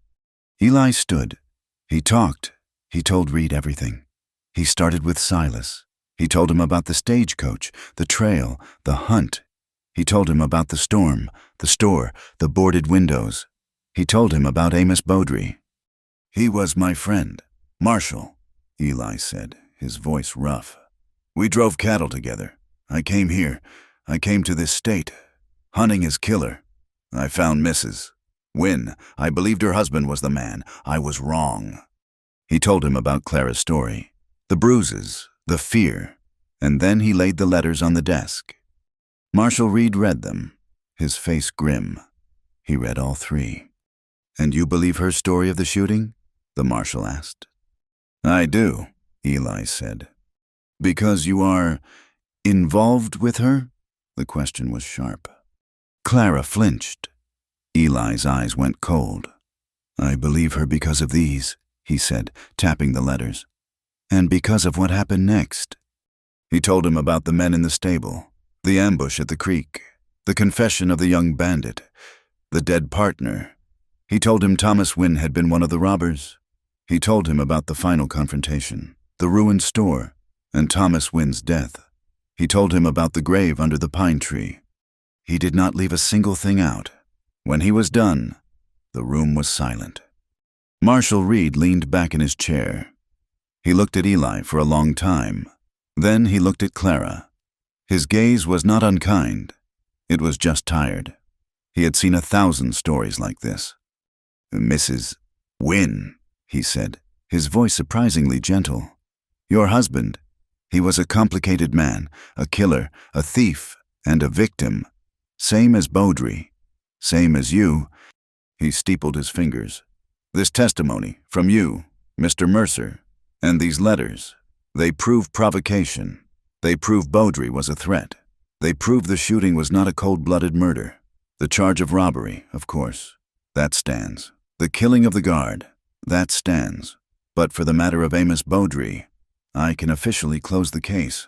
Eli stood. He talked. He told Reed everything. He started with Silas. He told him about the stagecoach, the trail, the hunt. He told him about the storm, the store, the boarded windows. He told him about Amos Baudry. "He was my friend, Marshall," Eli said, his voice rough. "We drove cattle together. I came here. I came to this state, hunting his killer. I found Mrs. Wynne. I believed her husband was the man. I was wrong." He told him about Clara's story, the bruises, the fear, and then he laid the letters on the desk. Marshal Reed read them, his face grim. He read all 3. "And you believe her story of the shooting?" the marshal asked. "I do," Eli said. "Because you are involved with her?" The question was sharp. Clara flinched. Eli's eyes went cold. "I believe her because of these," he said, tapping the letters. "And because of what happened next." He told him about the men in the stable, The ambush at the creek, the confession of the young bandit, the dead partner. He told him Thomas Wynne had been one of the robbers. He told him about the final confrontation, the ruined store, and Thomas Wynne's death. He told him about the grave under the pine tree. He did not leave a single thing out. When he was done, the room was silent. Marshal Reed leaned back in his chair. He looked at Eli for a long time. Then he looked at Clara. His gaze was not unkind. It was just tired. He had seen 1,000 stories like this. "Mrs. Wynne," he said, his voice surprisingly gentle. "Your husband. He was a complicated man, a killer, a thief, and a victim. Same as Beaudry. Same as you." He steepled his fingers. "This testimony, from you, Mr. Mercer, and these letters, they prove provocation. They prove Beaudry was a threat. They prove the shooting was not a cold-blooded murder. The charge of robbery, of course, that stands. The killing of the guard, that stands. But for the matter of Amos Beaudry, I can officially close the case."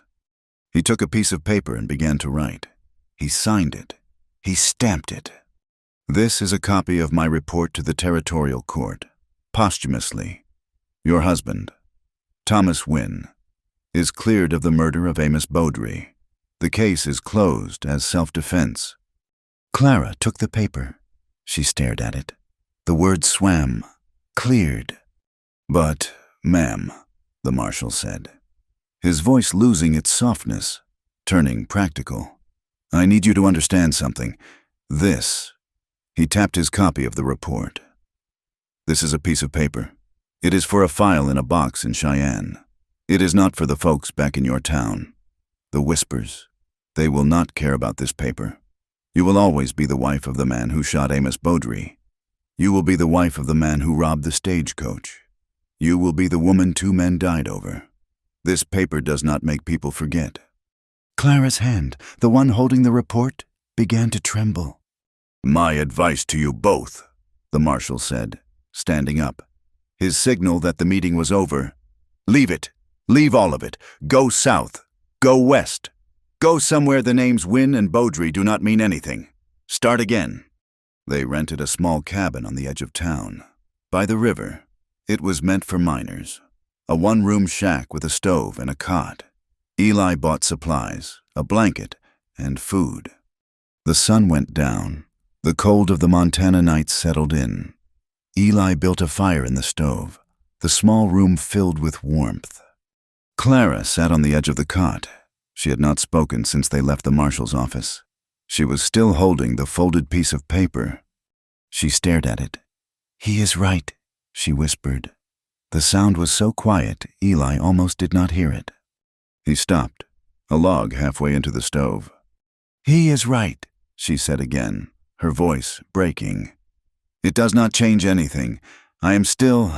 He took a piece of paper and began to write. He signed it. He stamped it. "This is a copy of my report to the Territorial Court, posthumously. Your husband, Thomas Wynne, is cleared of the murder of Amos Beaudry. The case is closed as self-defense." Clara took the paper. She stared at it. The words swam. "Cleared." "But, ma'am," the marshal said, his voice losing its softness, turning practical, "I need you to understand something. This," he tapped his copy of the report. "This is a piece of paper. It is for a file in a box in Cheyenne. It is not for the folks back in your town. The Whispers. They will not care about this paper. You will always be the wife of the man who shot Amos Beaudry. You will be the wife of the man who robbed the stagecoach. You will be the woman 2 men died over. This paper does not make people forget." Clara's hand, the one holding the report, began to tremble. "My advice to you both," the marshal said, standing up. His signal that the meeting was over. "Leave it. Leave all of it. Go south. Go west. Go somewhere the names Wynne and Beaudry do not mean anything. Start again." They rented a small cabin on the edge of town, by the river. It was meant for miners. A 1-room shack with a stove and a cot. Eli bought supplies, a blanket, and food. The sun went down. The cold of the Montana night settled in. Eli built a fire in the stove, the small room filled with warmth. Clara sat on the edge of the cot. She had not spoken since they left the marshal's office. She was still holding the folded piece of paper. She stared at it. "He is right," she whispered. The sound was so quiet, Eli almost did not hear it. He stopped, a log halfway into the stove. "He is right," she said again, her voice breaking. "It does not change anything. I am still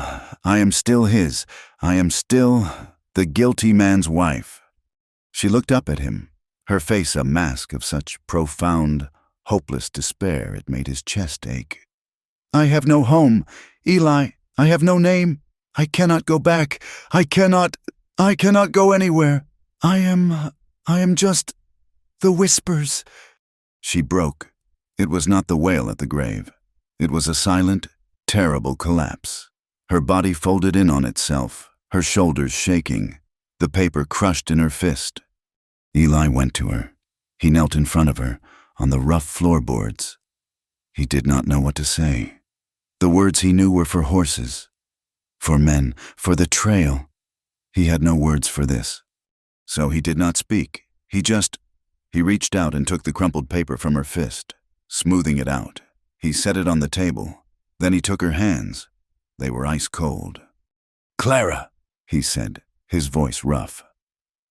his. I am still the guilty man's wife." She looked up at him, her face a mask of such profound, hopeless despair it made his chest ache. "I have no home, Eli. I have no name. I cannot go back. I cannot go anywhere. I am just the Whispers." She broke. It was not the wail at the grave. It was a silent, terrible collapse. Her body folded in on itself, her shoulders shaking, the paper crushed in her fist. Eli went to her. He knelt in front of her, on the rough floorboards. He did not know what to say. The words he knew were for horses, for men, for the trail. He had no words for this. So he did not speak. He reached out and took the crumpled paper from her fist, smoothing it out. He set it on the table. Then he took her hands. They were ice cold. "Clara," he said, his voice rough.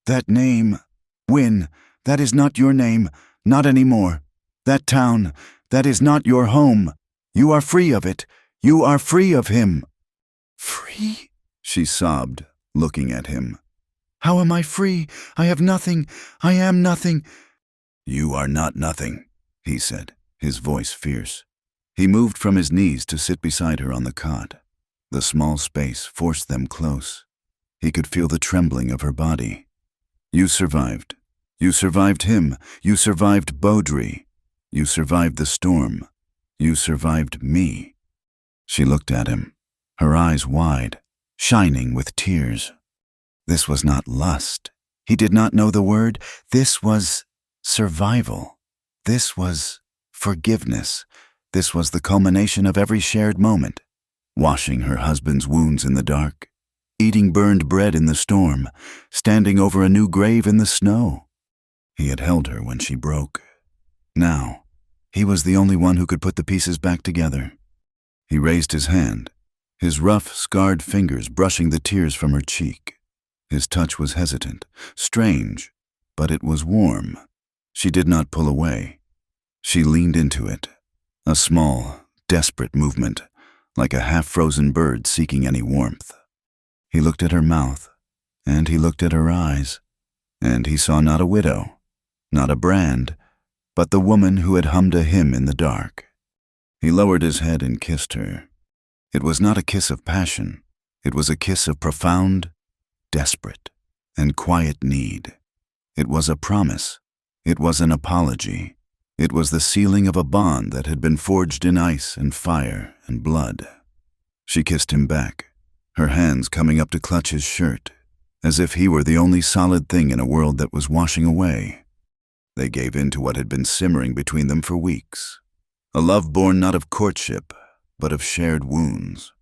"That name, Wynne, that is not your name, not anymore. That town, that is not your home. You are free of it. You are free of him." "Free?" she sobbed, looking at him. "How am I free? I have nothing. I am nothing." "You are not nothing," he said, his voice fierce. He moved from his knees to sit beside her on the cot. The small space forced them close. He could feel the trembling of her body. "You survived. You survived him. You survived Beaudry. You survived the storm. You survived me." She looked at him, her eyes wide, shining with tears. This was not lust. He did not know the word. This was survival. This was forgiveness. This was the culmination of every shared moment. Washing her husband's wounds in the dark, eating burned bread in the storm, standing over a new grave in the snow. He had held her when she broke. Now, he was the only one who could put the pieces back together. He raised his hand, his rough, scarred fingers brushing the tears from her cheek. His touch was hesitant, strange, but it was warm. She did not pull away. She leaned into it, a small, desperate movement, like a half-frozen bird seeking any warmth. He looked at her mouth, and he looked at her eyes, and he saw not a widow, not a brand, but the woman who had hummed a hymn in the dark. He lowered his head and kissed her. It was not a kiss of passion. It was a kiss of profound, desperate, and quiet need. It was a promise. It was an apology. It was the sealing of a bond that had been forged in ice and fire and blood. She kissed him back, her hands coming up to clutch his shirt, as if he were the only solid thing in a world that was washing away. They gave in to what had been simmering between them for weeks. A love born not of courtship, but of shared wounds.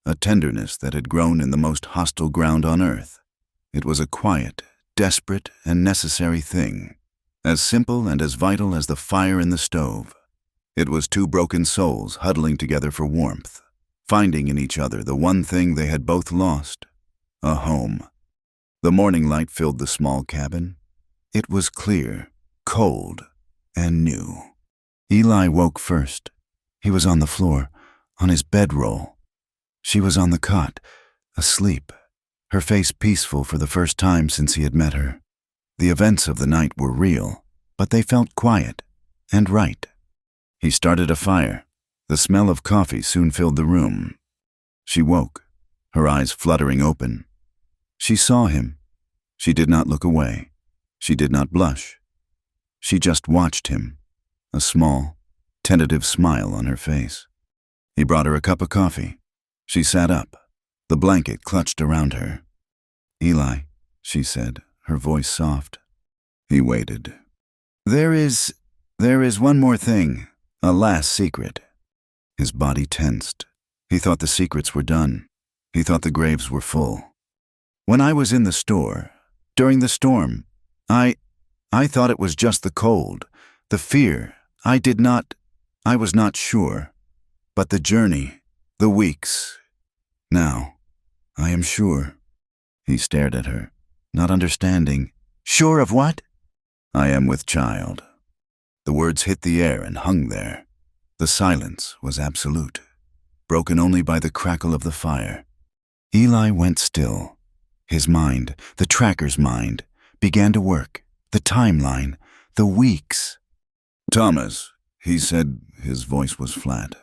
A tenderness that had grown in the most hostile ground on earth. It was a quiet, desperate, and necessary thing, as simple and as vital as the fire in the stove. It was two broken souls huddling together for warmth, finding in each other the one thing they had both lost, a home. The morning light filled the small cabin. It was clear, cold, and new. Eli woke first. He was on the floor, on his bedroll. She was on the cot, asleep, her face peaceful for the first time since he had met her. The events of the night were real, but they felt quiet and right. He started a fire. The smell of coffee soon filled the room. She woke, her eyes fluttering open. She saw him. She did not look away. She did not blush. She just watched him, a small, tentative smile on her face. He brought her a cup of coffee. She sat up, the blanket clutched around her. "Eli," she said, her voice soft. He waited. There is one more thing, a last secret." His body tensed. He thought the secrets were done. He thought the graves were full. "When I was in the store, during the storm, I thought it was just the cold, the fear. I was not sure. But the journey, the weeks. Now, I am sure." He stared at her, not understanding. "Sure of what?" "I am with child." The words hit the air and hung there. The silence was absolute, broken only by the crackle of the fire. Eli went still. His mind, the tracker's mind, began to work. The timeline, the weeks. "Thomas," he said, his voice was flat.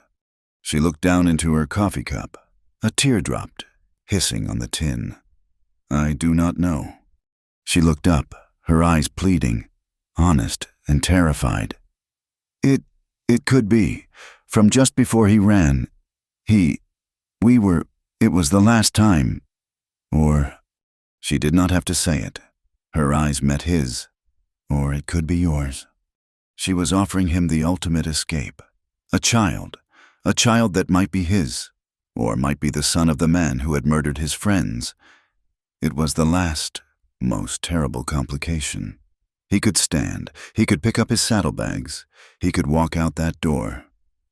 She looked down into her coffee cup. A tear dropped, hissing on the tin. "I do not know." She looked up, her eyes pleading, honest and terrified. It could be. From just before he ran. It was the last time. Or..." She did not have to say it. Her eyes met his. "Or it could be yours." She was offering him the ultimate escape. A child that might be his, or might be the son of the man who had murdered his friends. It was the last, most terrible complication. He could stand, he could pick up his saddlebags, he could walk out that door,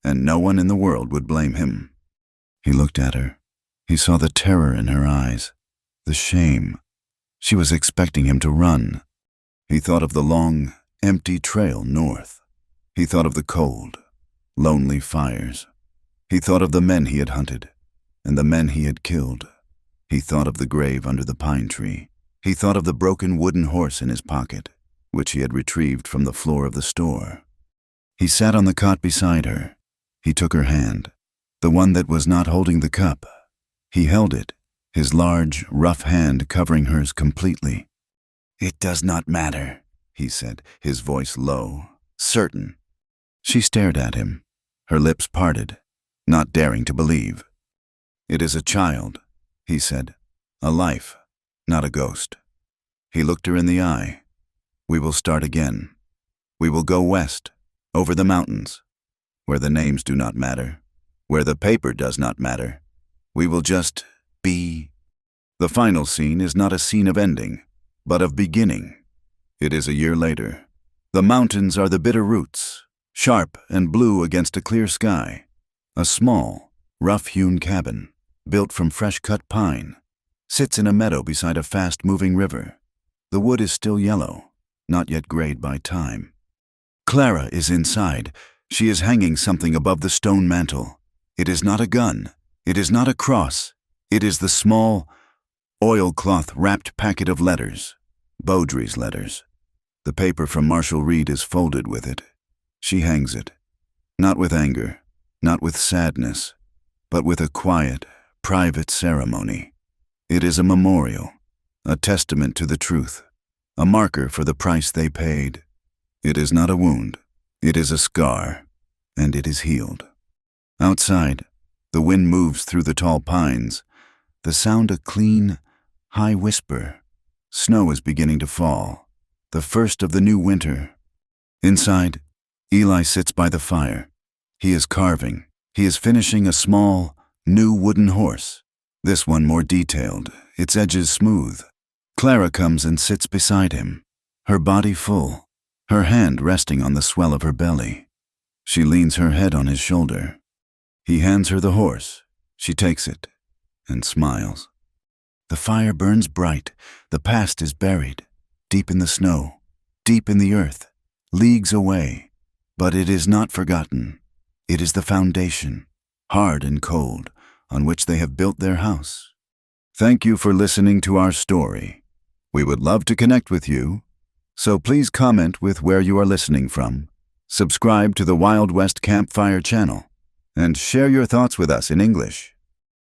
and no one in the world would blame him. He looked at her. He saw the terror in her eyes, the shame. She was expecting him to run. He thought of the long, empty trail north. He thought of the cold, lonely fires. He thought of the men he had hunted, and the men he had killed. He thought of the grave under the pine tree. He thought of the broken wooden horse in his pocket, which he had retrieved from the floor of the store. He sat on the cot beside her. He took her hand, the one that was not holding the cup. He held it, his large, rough hand covering hers completely. "It does not matter," he said, his voice low, certain. She stared at him, her lips parted, not daring to believe. "It is a child," he said, "a life, not a ghost." He looked her in the eye. "We will start again. We will go west, over the mountains, where the names do not matter, where the paper does not matter. We will just be." The final scene is not a scene of ending, but of beginning. It is a year later. The mountains are the bitter roots, sharp and blue against a clear sky. A small, rough-hewn cabin, built from fresh-cut pine, sits in a meadow beside a fast-moving river. The wood is still yellow, not yet grayed by time. Clara is inside. She is hanging something above the stone mantel. It is not a gun. It is not a cross. It is the small, oilcloth-wrapped packet of letters, Beaudry's letters. The paper from Marshall Reed is folded with it. She hangs it, not with anger, not with sadness, but with a quiet, private ceremony. It is a memorial, a testament to the truth, a marker for the price they paid. It is not a wound. It is a scar, and it is healed. Outside, the wind moves through the tall pines, the sound a clean, high whisper. Snow is beginning to fall, the first of the new winter. Inside, Eli sits by the fire. He is carving. He is finishing a small, new wooden horse, this one more detailed, its edges smooth. Clara comes and sits beside him, her body full, her hand resting on the swell of her belly. She leans her head on his shoulder. He hands her the horse. She takes it and smiles. The fire burns bright. The past is buried, deep in the snow, deep in the earth, leagues away. But it is not forgotten. It is the foundation, hard and cold, on which they have built their house. Thank you for listening to our story. We would love to connect with you, so please comment with where you are listening from, subscribe to the Wild West Campfire channel, and share your thoughts with us in English.